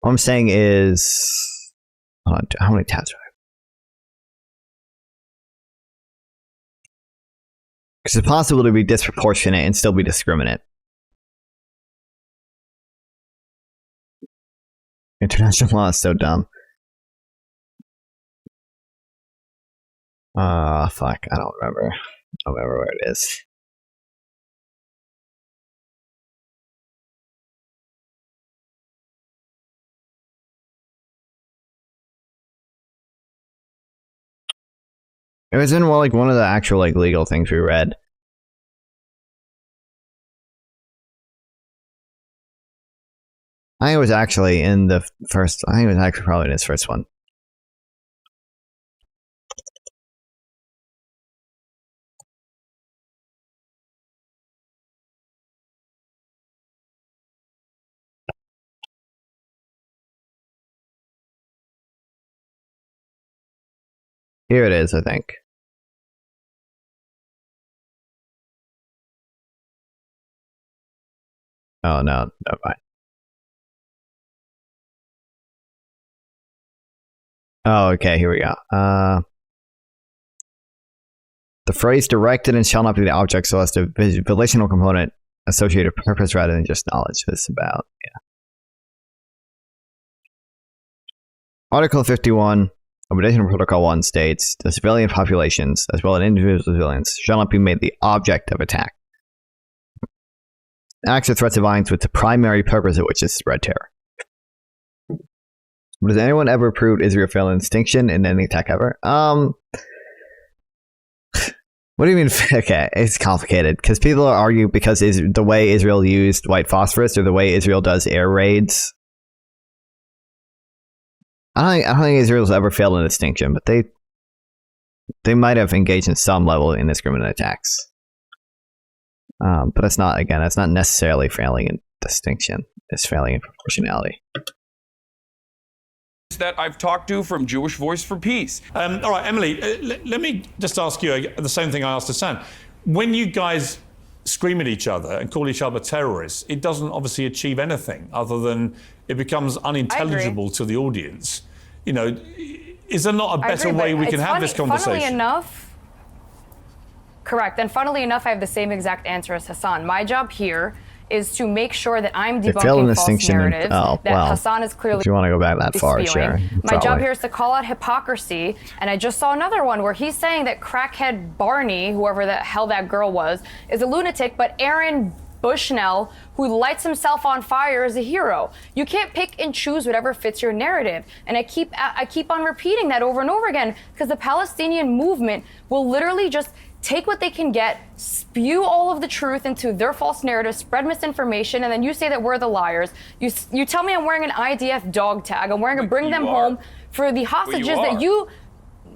I'm saying is, how many tabs do I have? Because it's possible to be disproportionate and still be discriminate. International law is so dumb. Fuck, I don't remember. I don't remember where it is. It was in like one of the actual like legal things we read. I think it was actually in the first. I think it was actually probably in his first one. Here it is, I think. Oh, no, never mind. Oh, okay, here we go. The phrase directed and shall not be the object, so as to volitional component associated purpose rather than just knowledge. This is about, yeah. Article 51 of Additional Protocol 1 states, the civilian populations, as well as individual civilians, shall not be made the object of attack. Acts or threats of violence with the primary purpose of which is spread terror. Has anyone ever proved Israel failed in distinction in any attack ever? What do you mean? Okay, it's complicated because people argue because the way Israel used white phosphorus or the way Israel does air raids. I don't think Israel's ever failed in distinction, but they might have engaged in some level of indiscriminate attacks. But it's not necessarily failing in distinction. It's failing in proportionality. That I've talked to from Jewish Voice for Peace. All right, Emily, let me just ask you the same thing I asked Hasan. When you guys scream at each other and call each other terrorists, it doesn't obviously achieve anything other than it becomes unintelligible to the audience. You know, is there not a better way we can have this conversation? Funnily enough, correct. And funnily enough, I have the same exact answer as Hasan. My job here is to make sure that I'm debunking false narratives that Hasan is clearly. If you want to go back that far, sure. My job here is to call out hypocrisy, and I just saw another one where he's saying that crackhead Barney, whoever the hell that girl was, is a lunatic, but Aaron Bushnell, who lights himself on fire, is a hero. You can't pick and choose whatever fits your narrative, and I keep on repeating that over and over again because the Palestinian movement will literally just take what they can get, spew all of the truth into their false narrative, spread misinformation, and then you say that we're the liars. You tell me I'm wearing an IDF dog tag. I'm wearing a bring them home for the hostages that you.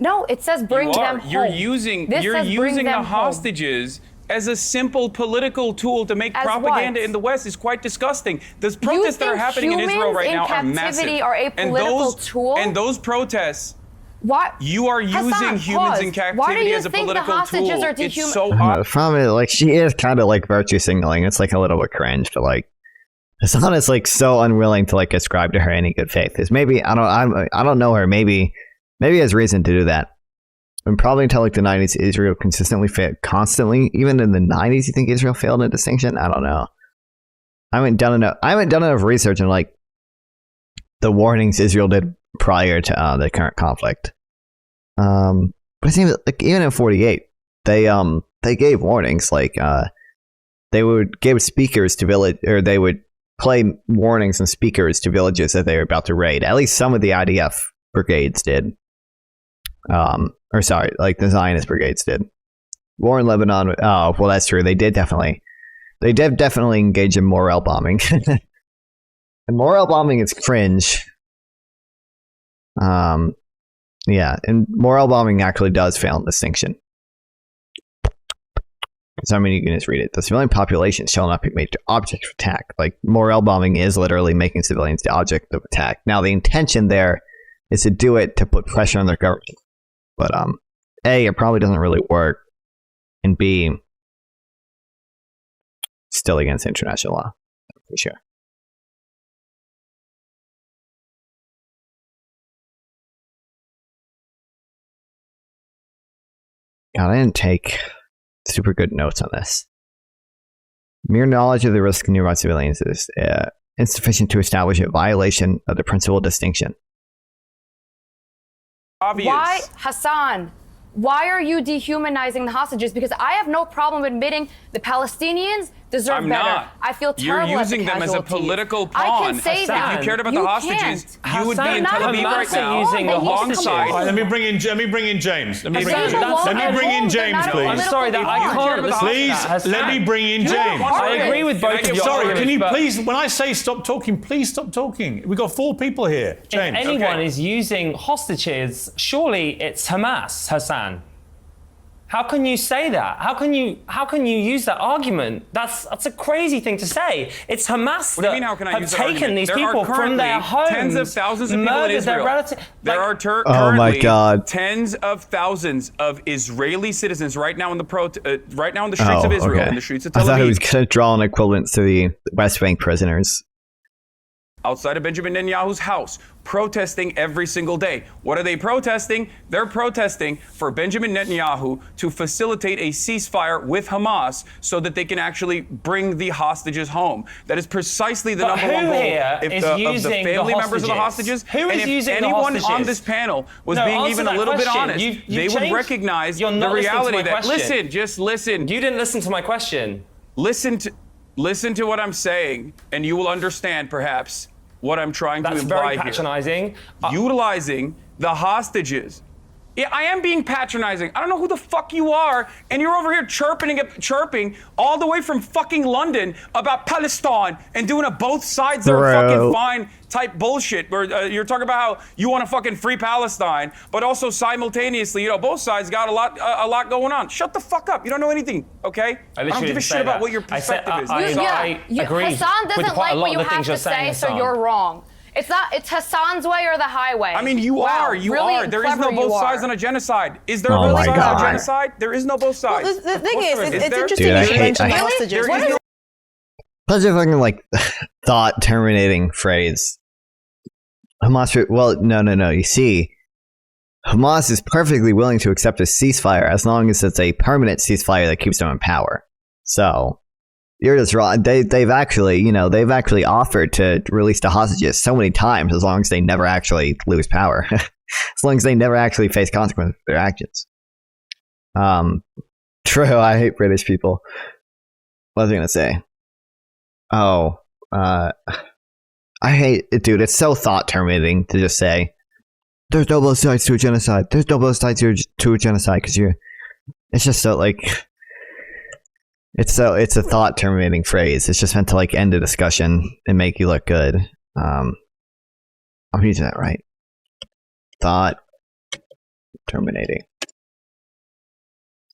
No, it says bring them home. You're using the hostages as a simple political tool to make propaganda in the West. Is quite disgusting. The protests that are happening in Israel right now are massive. Are a political tool? And those protests. What? You are using humans in captivity as a political tool. It's so The problem is, like, she is kind of like virtue signaling. It's like a little bit cringe, but like, Hasan is like so unwilling to like ascribe to her any good faith. Is maybe I don't know her. Maybe he has reason to do that. And probably until like the 90s, Israel consistently failed. Constantly, even in the 90s, you think Israel failed in distinction? I don't know. I haven't done enough research on like the warnings Israel did prior to the current conflict. But it seems like even in 48, they gave warnings. Like they would give speakers to village, or they would play warnings and speakers to villages that they were about to raid. At least some of the IDF brigades did. Or sorry, like the Zionist brigades did. War in Lebanon. Oh, well, that's true. They did definitely engage in morale bombing. And morale bombing is cringe. Yeah, and morale bombing actually does fail in distinction. So I mean, you can just read it. The civilian population shall not be made to object of attack. Like morale bombing is literally making civilians the object of attack. Now, the intention there is to do it to put pressure on their government. But A, it probably doesn't really work, and B, still against international law, for sure. God, I didn't take super good notes on this. Mere knowledge of the risk nearby civilians is insufficient to establish a violation of the principle of distinction. Obvious. Why, Hasan? Why are you dehumanizing the hostages? Because I have no problem admitting the Palestinians deserve I'm better. not. I feel terrible. You're using them as a political pawn. I can say If that. you cared about the hostages, you would be in Tel Aviv right now. Using the alongside. All right, let me bring in James. Let me bring in James, please. I'm sorry that I can't listen to that. Please, let me bring in James. I agree with both of you. Sorry, can you please, when I say stop talking, please stop talking. We've got 4 people here. James. If anyone is using hostages, surely it's Hamas, Hasan. How can you say that? How can you use that argument? That's a crazy thing to say. It's Hamas that have taken these people from their homes, tens of thousands of people in Israel. There are currently tens of thousands of Israeli citizens right now in the streets of Israel, in the streets of Tel Aviv. I thought he was going to draw an equivalence to the West Bank prisoners. Outside of Benjamin Netanyahu's house, protesting every single day. What are they protesting? They're protesting for Benjamin Netanyahu to facilitate a ceasefire with Hamas so that they can actually bring the hostages home. That is precisely the number one goal of the family members of the hostages. Who is using the hostages? And if anyone on this panel was being even a little bit honest, they would recognize the reality that, listen, just listen. You didn't listen to my question. Listen to what I'm saying, and you will understand perhaps what I'm trying to imply here. That's very patronizing. Utilizing the hostages. Yeah, I am being patronizing. I don't know who the fuck you are, and you're over here chirping all the way from fucking London about Palestine and doing a both sides are fucking fine type bullshit. Where you're talking about how you want to fucking free Palestine, but also simultaneously, both sides got a lot going on. Shut the fuck up. You don't know anything, okay? I don't give a shit about what your perspective is. I agree. Hasan doesn't like what you have to say, so you're wrong. It's Hasan's way or the highway. I mean, you are. There is no both sides on a genocide. Is there both sides on a genocide? There is no both sides. Well, the thing is, it's interesting Dude, you mentioned the hostages. Such a fucking like thought terminating phrase. Hamas. Well, no. You see, Hamas is perfectly willing to accept a ceasefire as long as it's a permanent ceasefire that keeps them in power. So you're just wrong. They've actually offered to release the hostages so many times as long as they never actually lose power, as long as they never actually face consequences for their actions. True. I hate British people. What was I gonna say? I hate it, dude. It's so thought terminating to just say there's no both sides to a genocide. There's no both sides to a genocide because it's just so like. It's a thought terminating phrase. It's just meant to like end a discussion and make you look good. I'm using that right. Thought terminating.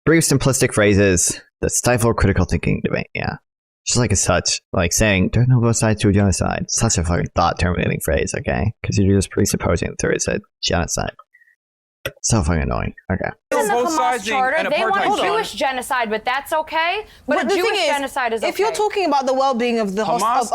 Brief simplistic phrases that stifle critical thinking debate. Yeah. Just like it's such like saying there's no both sides to a genocide. Such a fucking thought terminating phrase, okay? Because you're just presupposing that there is a genocide. So fucking annoying. Okay. In the Both Hamas sides being charter, an they want apartheid a Jewish genocide, but that's okay. But a the Jewish thing is, genocide is okay. if you're talking about the well-being of the Hamas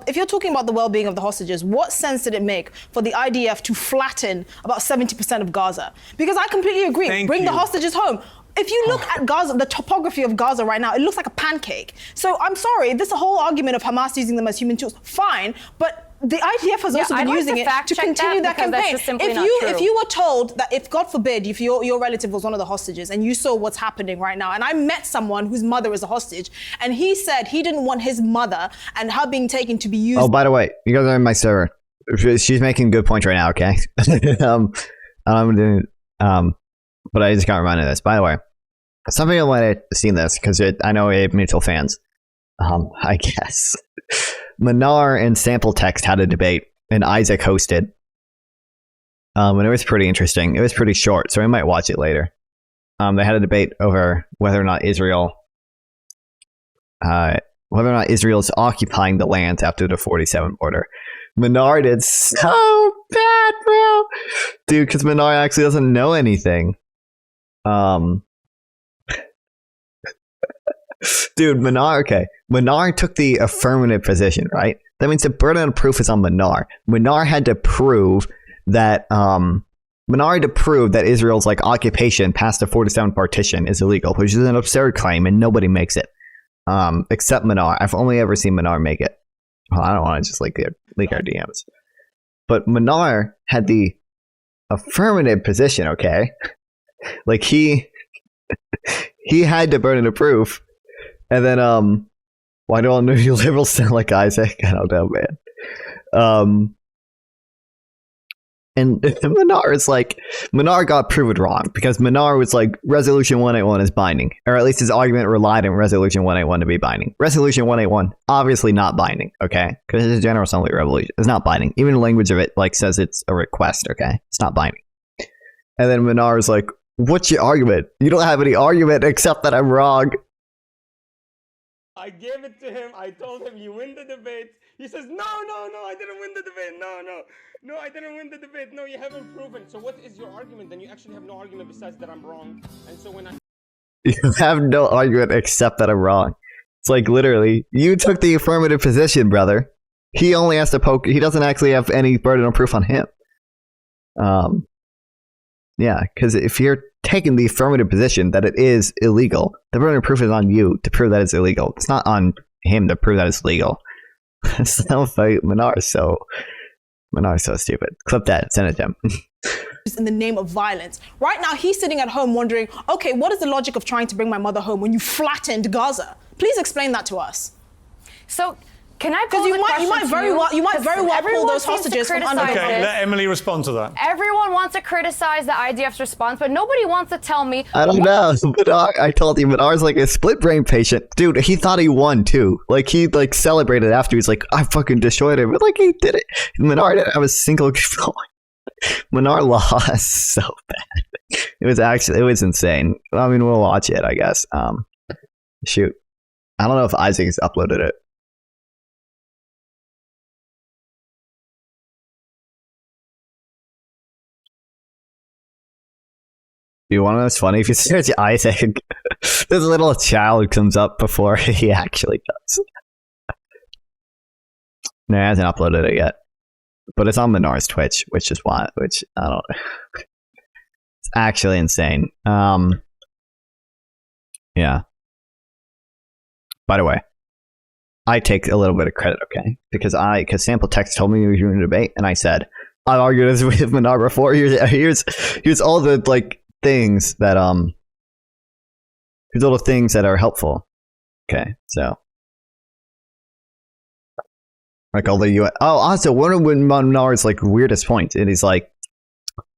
if you're talking about the well-being of the hostages, what sense did it make for the IDF to flatten about 70% of Gaza? Because I completely agree. Bring the hostages home. If you look at Gaza, the topography of Gaza right now, it looks like a pancake. So I'm sorry, this whole argument of Hamas using them as human tools, fine, but the IDF has also been using it to continue that campaign. If you were told that, if God forbid, if your relative was one of the hostages and you saw what's happening right now, and I met someone whose mother is a hostage, and he said he didn't want his mother and her being taken to be used. Oh, by the way, you guys are in my server. She's making good points right now. Okay. I'm doing. But I just got reminded of this. By the way, something I might have seen this because I know we have mutual fans. I guess Manar and Sample Text had a debate, and Isaac hosted. And it was pretty interesting. It was pretty short, so we might watch it later. They had a debate over whether or not Israel is occupying the land after the 47 border. Manar did so bad, bro, dude, because Manar actually doesn't know anything. Dude, Manar took the affirmative position, right? That means the burden of proof is on Manar. Manar had to prove that Israel's like occupation past the 47 partition is illegal, which is an absurd claim, and nobody makes it. Except Manar. I've only ever seen Manar make it. Well, I don't want to just leak our DMs. But Manar had the affirmative position, okay? Like he had the burden of proof. And then why do all new liberals sound like Isaac? I don't know, man. And Manar got proved wrong because Manar was like, Resolution 181 is binding, or at least his argument relied on Resolution 181 to be binding. Resolution 181 obviously not binding, okay? Because it's a General Assembly resolution. It's not binding. Even the language of it like says it's a request, okay? It's not binding. And then Manar is like, what's your argument? You don't have any argument except that I'm wrong. I gave it to him. I told him, you win the debate. He says, no, I didn't win the debate. No, I didn't win the debate. No, you haven't proven. So what is your argument? Then you actually have no argument besides that I'm wrong. And so when You have no argument except that I'm wrong. It's like literally, you took the affirmative position, brother. He only has to poke. He doesn't actually have any burden of proof on him. Yeah, because if you're taking the affirmative position that it is illegal, the burden of proof is on you to prove that it's illegal. It's not on him to prove that it's legal. So Manar is so stupid. Clip that, send it to him. In the name of violence. Right now, he's sitting at home wondering, okay, what is the logic of trying to bring my mother home when you flattened Gaza? Please explain that to us. So, can I pose Because a question you might very well pull those seems to hostages from criticize under. Okay, this. let Emily respond to that. Everyone wants to criticize the IDF's response, but nobody wants to tell me. I don't know. I told you, Manar's like a split brain patient. Dude, he thought he won too. Like he like celebrated after. He's like, I fucking destroyed him. But like he did it. Manar didn't have a single Manar lost so bad. It was insane. I mean, we'll watch it, I guess. Shoot. I don't know if Isaac's uploaded it. You want to know what's funny? If you search Isaac, this little child comes up before he actually does. No, he hasn't uploaded it yet. But it's on Manar's Twitch, which I don't know. It's actually insane. Yeah. By the way, I take a little bit of credit, okay? Because Sample Text told me we were doing a debate, and I said, I've argued this with Manar before. Here's all the like things that here's all the things that are helpful. Okay, so like all the UN. Oh, also one of Manar's like weirdest points, and he's like,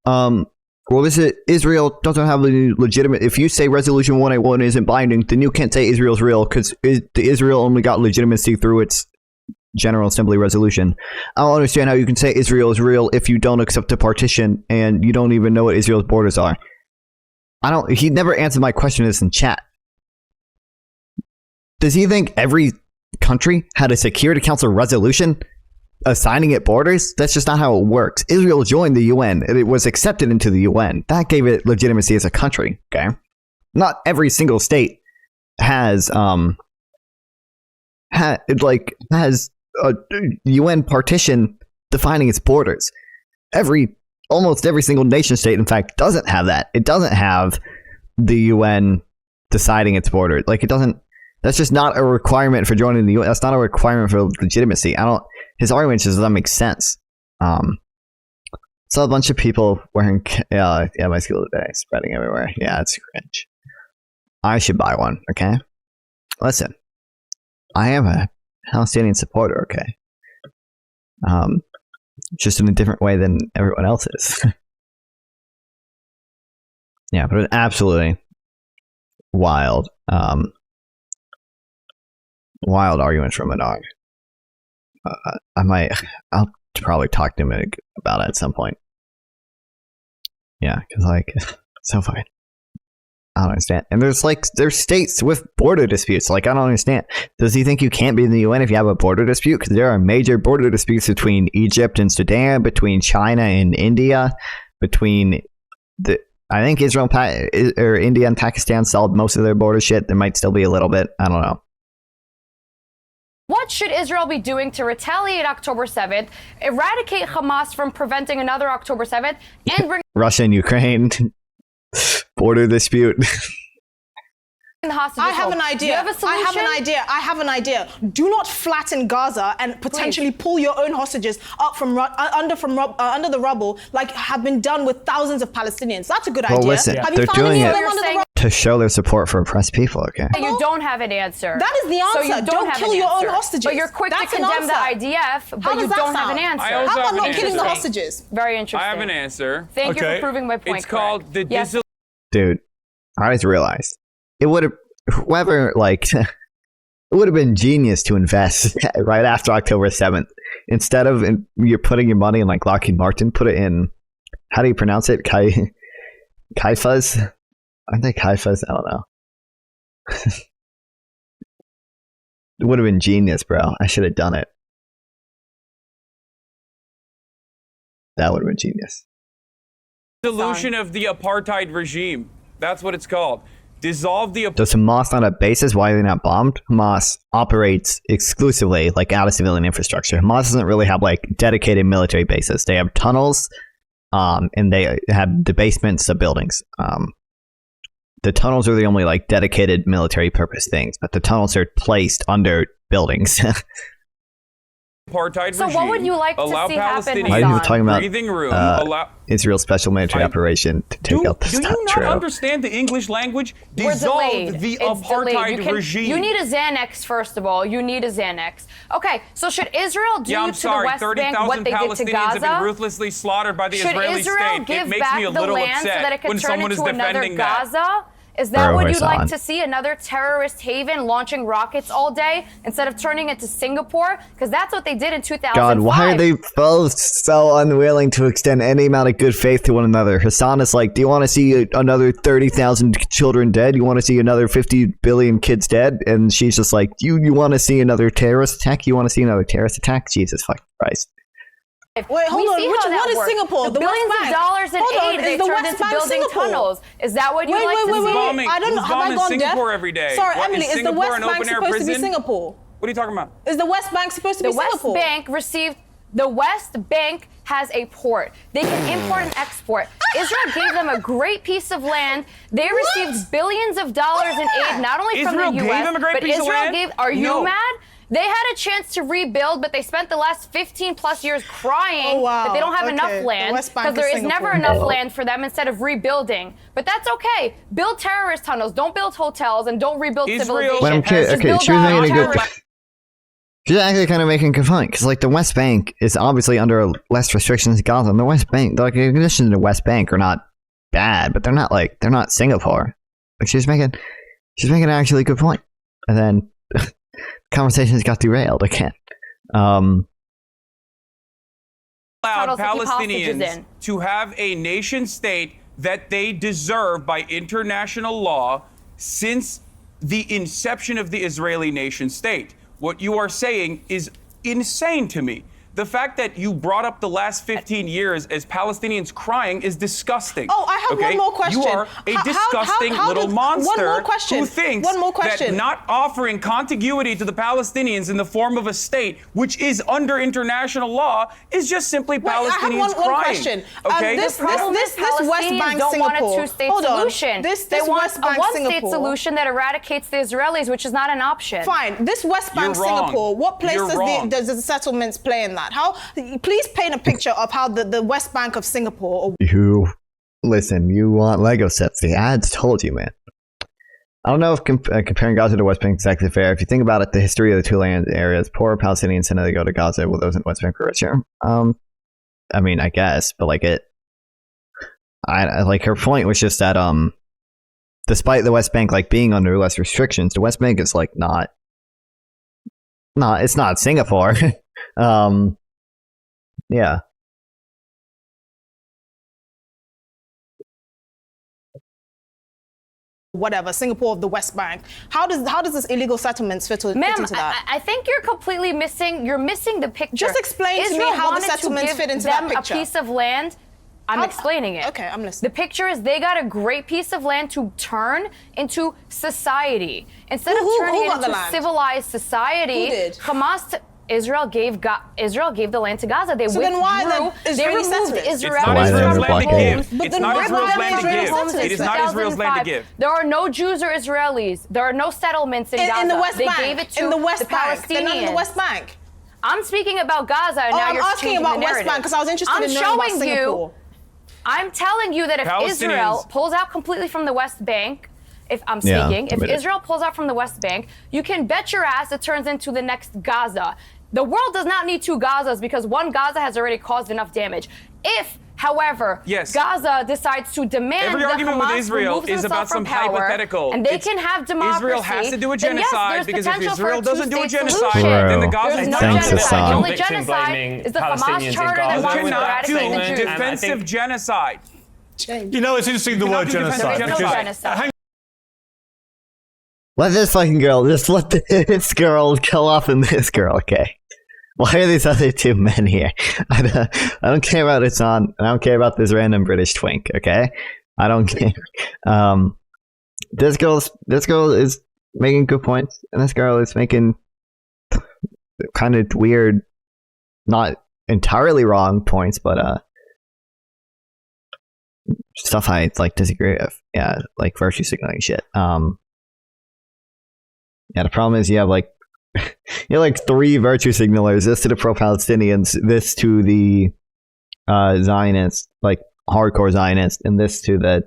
well, Israel doesn't have any legitimate. If you say Resolution 181 isn't binding, then you can't say Israel's real because Israel only got legitimacy through its General Assembly resolution. I don't understand how you can say Israel is real if you don't accept the partition and you don't even know what Israel's borders are. He never answered my question in chat. Does he think every country had a Security Council resolution assigning it borders. That's just not how it works. Israel joined the UN and it was accepted into the UN. That gave it legitimacy as a country. Okay, not every single state has has a UN partition defining its borders. Almost every single nation state, in fact, doesn't have that. It doesn't have the UN deciding its border. Like, it doesn't. That's just not a requirement for joining the UN. That's not a requirement for legitimacy. His argument just doesn't make sense. Saw a bunch of people wearing my school today, spreading everywhere. Yeah, it's cringe. I should buy one. Okay, listen, I am a Palestinian supporter. Okay, just in a different way than everyone else is. Yeah, but it's absolutely wild. Wild arguments from a dog. I'll probably talk to him about it at some point. Yeah, because so fine. I don't understand. And there's states with border disputes. Like, I don't understand. Does he think you can't be in the UN if you have a border dispute? Because there are major border disputes between Egypt and Sudan, between China and India, between I think India and Pakistan solved most of their border shit. There might still be a little bit. I don't know. What should Israel be doing to retaliate October 7th, eradicate Hamas from preventing another October 7th, and bring Russia and Ukraine border dispute? the hostages I have home? an idea. You have a solution? I have an idea. Do not flatten Gaza and potentially pull your own hostages up from under the rubble, like have been done with thousands of Palestinians. That's a good idea. Listen, have they're you found doing any it of them under the rubble? to show their support for oppressed people. Okay. You don't have an answer. That is the answer. So you don't have kill an your own answer. hostages. But you're quick That's to an condemn the answer. IDF, How but you does that don't have sound? an answer. I also How have about an not killing the answer. hostages? Very interesting. I have an answer. Thank you Okay. for proving my point. It's called the Yes. Dude, I just realized it would have it would have been genius to invest right after October 7th. Instead of you're putting your money in like Lockheed Martin, put it in, how do you pronounce it? Kaifas? Aren't they Kaifas? I don't know. It would have been genius, bro. I should have done it. That would have been genius. Solution of the apartheid regime. That's what it's called. Dissolve the Does Hamas not have bases? Why are they not bombed? Hamas operates exclusively like out of civilian infrastructure. Hamas doesn't really have like dedicated military bases. They have tunnels, and they have the basements of buildings. The tunnels are the only like dedicated military purpose things, but the tunnels are placed under buildings. apartheid So regime. what would you like to allow see happen, Palestinians Why are you Hasan? talking about breathing room. Allow Israel's special military operation to take out the do you not true? understand the English language? We're Dissolve delayed. the It's apartheid delayed. regime. You need a Xanax, first of all. You need a Xanax. Okay, so should Israel do Yeah, I'm to sorry. the West Bank 30,000 what they did to Palestinians have been Gaza? ruthlessly slaughtered by the Should Israeli Israel state. It give makes back me a the little land so upset that it when could turn someone is into another defending that. Gaza? Is that Bro, what you'd like Hasan. to see? Another terrorist haven launching rockets all day instead of turning it to Singapore? Because that's what they did in 2005. God, why are they both so unwilling to extend any amount of good faith to one another? Hasan is like, do you want to see another 30,000 children dead? You want to see another 50 billion kids dead? And she's just like, you want to see another terrorist attack? You want to see another terrorist attack? Jesus fucking Christ. Wait, hold on. What is Singapore? The billions West of Bank. dollars in Hold on, aid is they the turned West into Bank building Singapore? tunnels. Is that what you Wait, like to see? bombing- I don't know. who's Have I bombing gone Singapore deaf? every day? Sorry, What, Emily. is Is the Singapore West an Bank open-air supposed to be prison? Singapore? What are you talking about? Is the West Bank supposed to The be West Singapore? Bank the West Bank has a port. They can import and export. Israel gave them a great piece of land. They received billions of dollars in aid, not only from Israel the gave U.S., them a great but piece of Israel land? gave. Are you No. mad? They had a chance to rebuild, but they spent the last 15 plus years crying that they don't have enough Okay, land the West Bank because there is is never Singapore. enough land for them instead of rebuilding. But that's okay. Build terrorist tunnels. Don't build hotels and don't rebuild Israel- civilization. But I'm Just okay, build she was a making a good. terrorist- She's actually kind of making a good point because, like, the West Bank is obviously under less restrictions than Gaza. And the West Bank, like, the conditions in the West Bank are not bad, but they're not Singapore. Like, she's making an actually good point. And then conversations got derailed. I can't. Allowed Tunnels to keep hostages Palestinians in. to have a nation state that they deserve by international law since the inception of the Israeli nation state. What you are saying is insane to me. The fact that you brought up the last 15 years as Palestinians crying is disgusting. Oh, I have one more question. You are a disgusting little monster one more question. who thinks that not offering contiguity to the Palestinians in the form of a state, which is under international law, is just simply Palestinians crying. One question. Okay? This West Bank don't want a two-state solution. They want a one-state solution that eradicates the Israelis, which is not an option. Fine. This West Bank Singapore, what place does the settlements play in that? How? Please paint a picture of how the West Bank of Singapore. You want Lego sets? The ads told you, man. I don't know if comparing Gaza to West Bank is exactly fair. If you think about it, the history of the two land areas, poor Palestinians tend to go to Gaza, while those in West Bank are richer. I mean, I guess, but like her point was just that despite the West Bank like being under less restrictions, the West Bank is like it's not Singapore. Yeah. Whatever, Singapore of the West Bank. How does this illegal settlements fit into that? I think you're completely missing the picture. Just explain to me how the settlements fit into that picture. A piece of land. I'm explaining it. Okay, I'm listening. The picture is they got a great piece of land to turn into society. Instead of turning it into civilized society, Who did? Israel gave the land to Gaza. They then why the Israeli settlers? It's not Israel's land to give. It's not Israel's land to give. It is not Israel's land to give. There are no Jews or Israelis. There are no settlements in Gaza. In the West Bank. They gave it to the West Bank. Palestinians. They're not in the West Bank. I'm speaking about Gaza, and now I'm you're asking about West Bank because I was interested in knowing about Singapore. I'm telling you that if Israel pulls out completely from the West Bank, if Israel pulls out from the West Bank, you can bet your ass it turns into the next Gaza. The world does not need two Gazas because one Gaza has already caused enough damage. If, however, Gaza decides to demand every argument that Hamas with Israel is about some hypothetical, and they can have democracy, Israel has to do a genocide because if Israel doesn't do a genocide, solution. then the Gaza Thanks, Hasan. The only genocide is the Hamas charter that wants to eradicate the Jews. Defensive genocide. You know, it's interesting the word genocide. There's no genocide. Let this fucking girl, just let this girl kill off and this girl, okay? Why are these other two men here? I don't care about Hasan, and I don't care about this random British twink, okay? I don't care. This girl is making good points, and this girl is making kind of weird, not entirely wrong points, but stuff I like disagree with. Yeah, like virtue signaling shit. Yeah, the problem is you have like three virtue signalers. This to the pro-Palestinians, this to the Zionists, like hardcore Zionists, and this to the,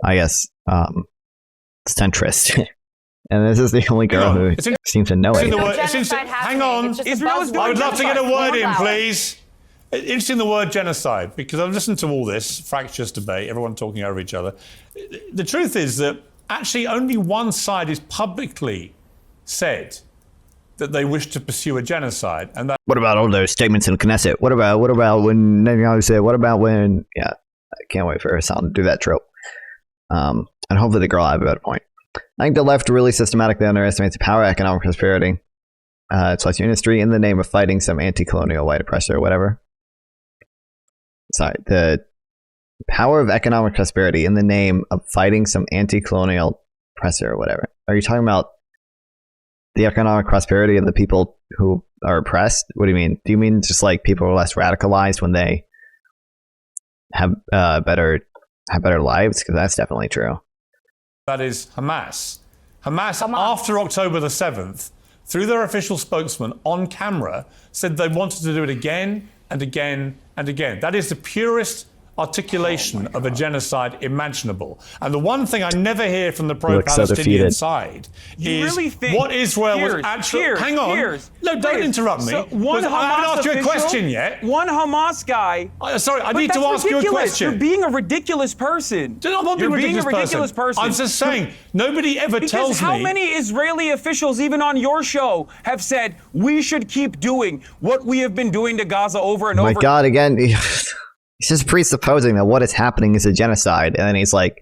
I guess, centrist. And this is the only girl who seems to know it. Hang on. I would love to get a word in, please. Interesting the word genocide, because I've listened to all this fractious debate, everyone talking over each other. The truth is that actually only one side is publicly said that they wish to pursue a genocide, and that. What about all those statements in Knesset? What about when Netanyahu said? What about when? Yeah, I can't wait for Hasan to do that trope. And hopefully the girl will have a better point. I think the left really systematically underestimates the power of economic prosperity. It's less industry in the name of fighting some anti-colonial white oppressor or whatever. Sorry, the power of economic prosperity in the name of fighting some anti-colonial oppressor or whatever. Are you talking about the economic prosperity of the people who are oppressed? What do you mean? Do you mean just like people are less radicalized when they have better lives? Because that's definitely true. That is Hamas. Hamas, after October the 7th, through their official spokesman on camera, said they wanted to do it again and again and again. That is the purest articulation of a genocide imaginable. And the one thing I never hear from the pro-Palestinian side is what Israel was actually... Hang on. No, don't interrupt me. So I haven't asked you a question yet. One Hamas guy... Sorry, I need to ask you a question. You're being a ridiculous person. You're being a ridiculous person. I'm just saying, nobody ever tells me... How many Israeli officials, even on your show, have said, we should keep doing what we have been doing to Gaza over and over? Oh my God, again... He's just presupposing that what is happening is a genocide, and then he's like,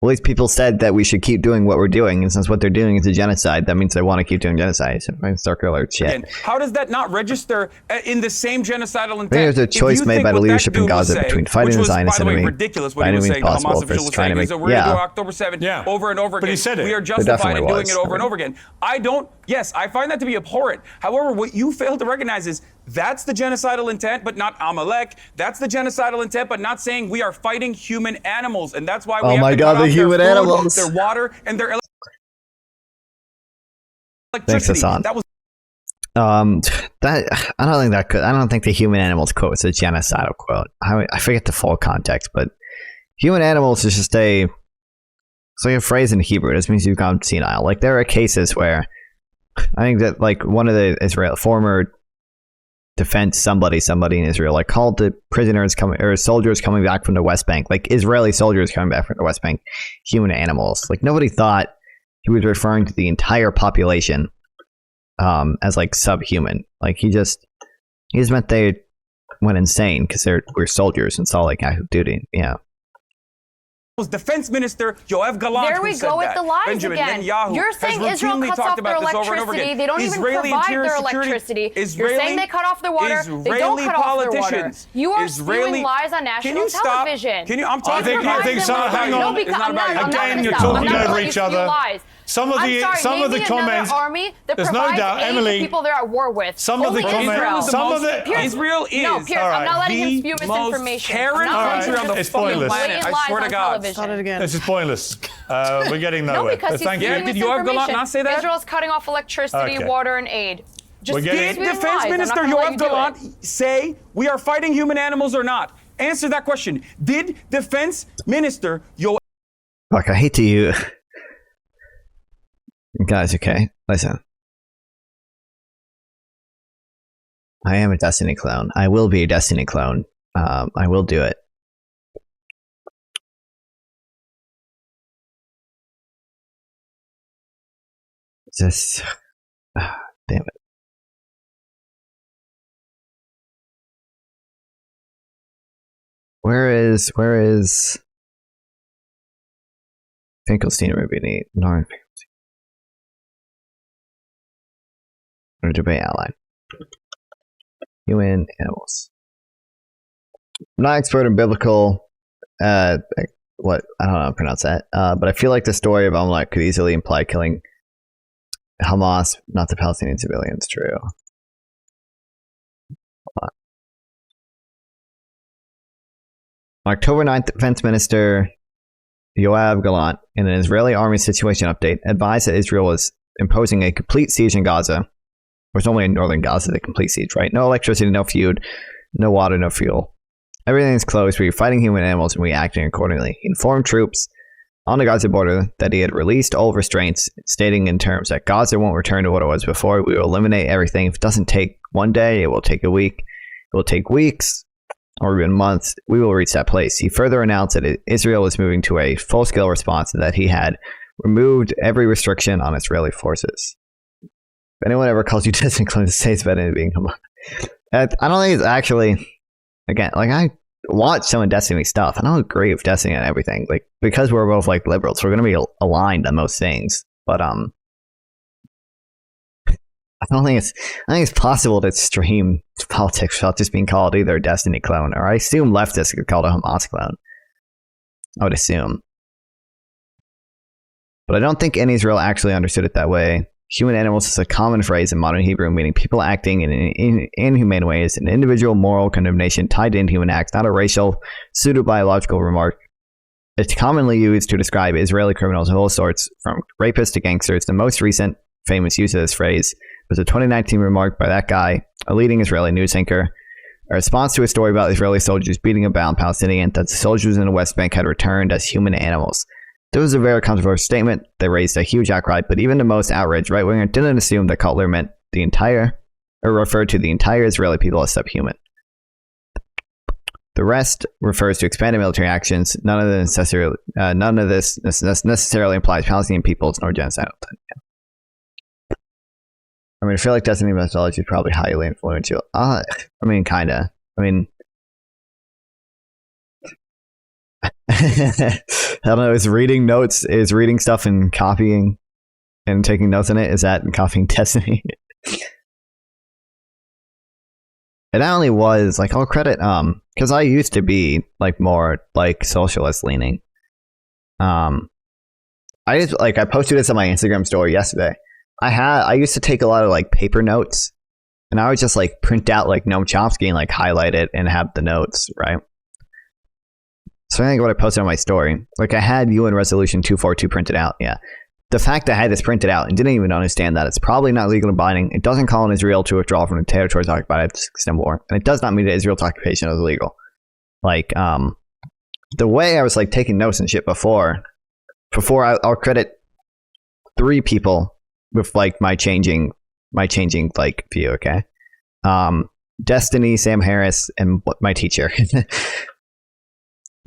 Well, these people said that we should keep doing what we're doing, and since what they're doing is a genocide, that means they want to keep doing genocide. So circular shit. Again, how does that not register in the same genocidal intent? There's a choice made by the leadership in Gaza between fighting the Zionist enemy, by the way, ridiculous what by he was any saying. means The Hamas possible, official was versus trying saying to is that make. we're going to do October 7th over and over again. But he said it. We are There justified in definitely doing was. it over and over again. I don't. Yes, I find that to be abhorrent. However, what you fail to recognize is that's the genocidal intent, but not Amalek. That's the genocidal intent, but not saying we are fighting human animals, and that's why we Oh have my to God, cut the off human their food, animals. their water, and their Thanks, electricity. Hasan. That was That I don't think the human animals quote is a genocidal quote. I forget the full context, but human animals is just it's like a phrase in Hebrew. It just means you've gone senile. Like there are cases where I think that like one of the former defense somebody in Israel like called the prisoners coming or soldiers coming back from the West Bank, like Israeli soldiers coming back from the West Bank, human animals. Like nobody thought he was referring to the entire population as like subhuman. Like he just meant they went insane because we're soldiers and saw like active duty. Yeah. Was Defense Minister Yoav Gallant. There we go with the lies Benjamin again. Netanyahu You're saying has Israel routinely cuts talked off their about this over and over electricity. again. They don't even Israeli provide interior their security, electricity. You're Israeli, saying they cut off their water. They don't cut off their water. politicians, You are Israeli, spewing lies on national television. Can you? I'm I talking. think some. Hang on. Again, you're talking over each other. Some of the comments. Army that there's no provides doubt, aid to Emily. people they're at war with. Some of the comments. Some of the. Israel is. No, Piers, I'm not letting him spew the most misinformation. caring country on the It's fucking pointless. planet. I swear to God. Start it again. This is pointless. We're getting nowhere. No, because he's Thank you. spewing Did Yoav Gallant misinformation. not say that? Israel's cutting off electricity, Okay. water, and aid. Just We're getting- Did spewing Defense lies. I'm not Minister gonna let Yoav you do it. Gallant say we are fighting human animals or not? Answer that question. Did Defense Minister Yoav Fuck, I hate to you guys. Okay, listen. I am a Destiny clone. I will be a Destiny clone. I will do it. Just damn it. Where is Finkelstein movie? Norman Finkelstein. Or debate outline. Human animals. I'm not expert in biblical what I don't know how to pronounce that. But I feel like the story of Amalek could easily imply killing Hamas, not the Palestinian civilians. True. October 9th, Defense Minister Yoav Gallant, in an Israeli army situation update, advised that Israel was imposing a complete siege in Gaza. It's only in northern Gaza, the complete siege, right? No electricity, no food, no water, no fuel. Everything is closed. We're fighting human animals and reacting accordingly. He informed troops on the Gaza border that he had released all restraints, stating in terms that Gaza won't return to what it was before. We will eliminate everything. If it doesn't take one day, it will take a week. It will take weeks or even months. We will reach that place. He further announced that Israel was moving to a full-scale response and that he had removed every restriction on Israeli forces. If anyone ever calls you Destiny clone, say it's better than being Hamas. I don't think it's actually, again, like I watch some of Destiny stuff and I don't agree with Destiny on everything. Like, because we're both like liberals, we're going to be aligned on most things. But I think it's possible to stream politics without just being called either a Destiny clone or I assume leftists could call it a Hamas clone. I would assume. But I don't think any Israel actually understood it that way. Human animals is a common phrase in modern Hebrew, meaning people acting in inhumane ways, an individual moral condemnation tied to inhuman acts, not a racial, pseudo-biological remark. It's commonly used to describe Israeli criminals of all sorts, from rapists to gangsters. The most recent famous use of this phrase was a 2019 remark by that guy, a leading Israeli news anchor, a response to a story about Israeli soldiers beating a bound Palestinian that the soldiers in the West Bank had returned as human animals. This was a very controversial statement that raised a huge outcry, but even the most outraged right-winger didn't assume that Cutler meant the entire, or referred to the entire Israeli people as subhuman. The rest refers to expanded military actions. None of this necessarily implies Palestinian peoples nor genocidal. I mean, I feel like Destiny methodology is probably highly influential. I mean, kinda. I mean, I don't know. Is reading notes, is reading stuff and copying and taking notes in it, is that copying destiny? It not only was like, I'll credit because I used to be like more like socialist leaning. I just like, I posted this on my Instagram story yesterday. I used to take a lot of like paper notes, and I would just like print out like Noam Chomsky and like highlight it and have the notes, right? So I think what I posted on my story, like I had UN Resolution 242 printed out. Yeah. The fact that I had this printed out and didn't even understand that it's probably not legal and binding. It doesn't call on Israel to withdraw from the territories occupied by the Second War, and it does not mean that Israel's occupation is illegal. Like, the way I was like taking notes and shit before I'll credit 3 people with like my changing like view. Okay, Destiny, Sam Harris, and my teacher.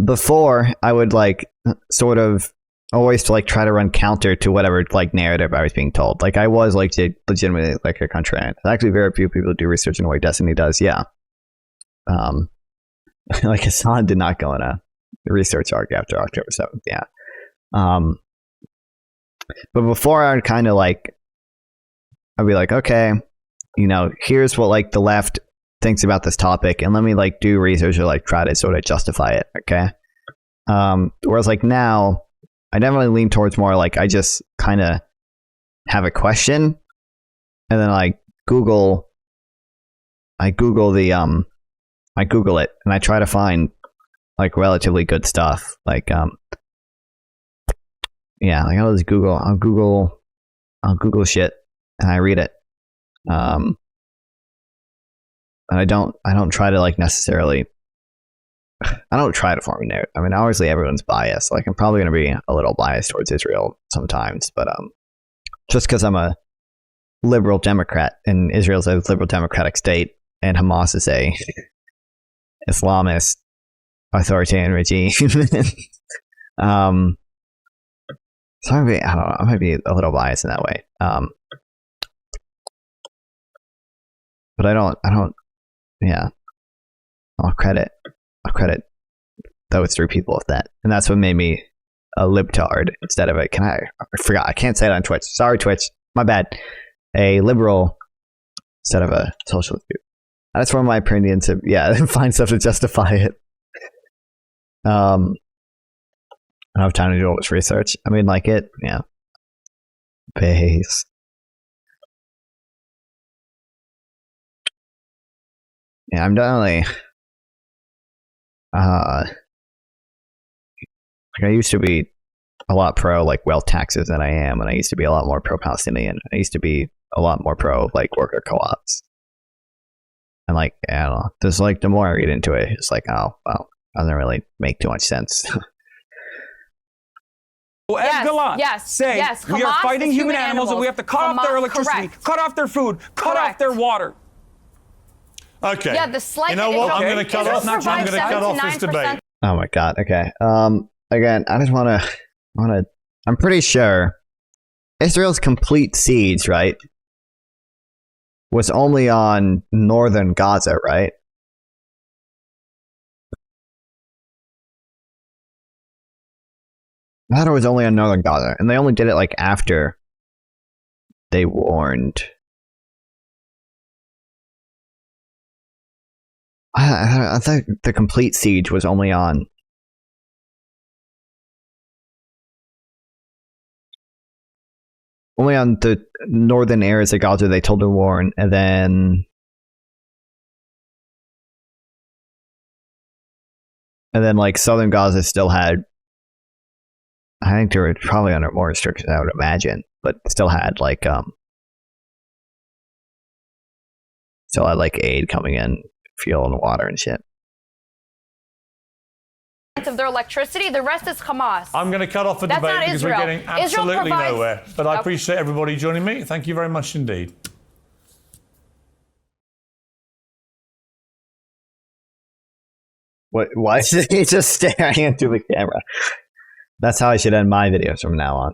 Before, I would like sort of always to like try to run counter to whatever like narrative I was being told. Like I was like legitimately like a contrarian. Actually, very few people do research in the way Destiny does. Yeah. Like Hasan did not go on a research arc after October 7th. Yeah. But before, I would kind of like, I'd be like, okay, you know, here's what like the left thinks about this topic, and let me like do research or like try to sort of justify it. Okay. Whereas like now, I definitely lean towards more like I just kind of have a question, and then I Google it, and I try to find like relatively good stuff. Like yeah, like I'll Google shit and I read it. And I don't try to like necessarily, I don't try to form a narrative. I mean, obviously everyone's biased. Like I'm probably going to be a little biased towards Israel sometimes, but just because I'm a liberal Democrat and Israel's a liberal democratic state and Hamas is a Islamist authoritarian regime. So I don't know, I might be a little biased in that way. But I don't, yeah. I'll credit those 3 people with that. And that's what made me a libtard instead of I forgot, I can't say it on Twitch. Sorry, Twitch. My bad. A liberal instead of a socialist dude. That's one of my opinions of, yeah, find stuff to justify it. I don't have time to do all this research. I mean, like it, yeah. Base. Yeah, I'm definitely. Like I used to be a lot pro like wealth taxes than I am, and I used to be a lot more pro Palestinian. I used to be a lot more pro like worker co-ops. And like, I don't know. Just like the more I read into it, it's like, oh well, doesn't really make too much sense. Well, yes, we are fighting human animals and we have to cut off their electricity, cut off their food, cut off their water. Okay. Yeah, the slight. You know what? I'm going to cut off. This debate. Oh my god. Okay. Again, I just want to. I'm pretty sure Israel's complete siege, right, was only on northern Gaza, right? I thought it was only on northern Gaza, and they only did it like after they warned. I thought the complete siege was only on the northern areas of Gaza. They told to warn, and then like southern Gaza still had. I think they were probably under more restrictions, I would imagine, but still had like aid coming in, fuel and water and shit. Of their electricity, the rest is Hamas. I'm going to cut off the That's debate not because Israel. we're getting absolutely nowhere. But I appreciate everybody joining me. Thank you very much indeed. Why is he just staring into the camera? That's how I should end my videos from now on.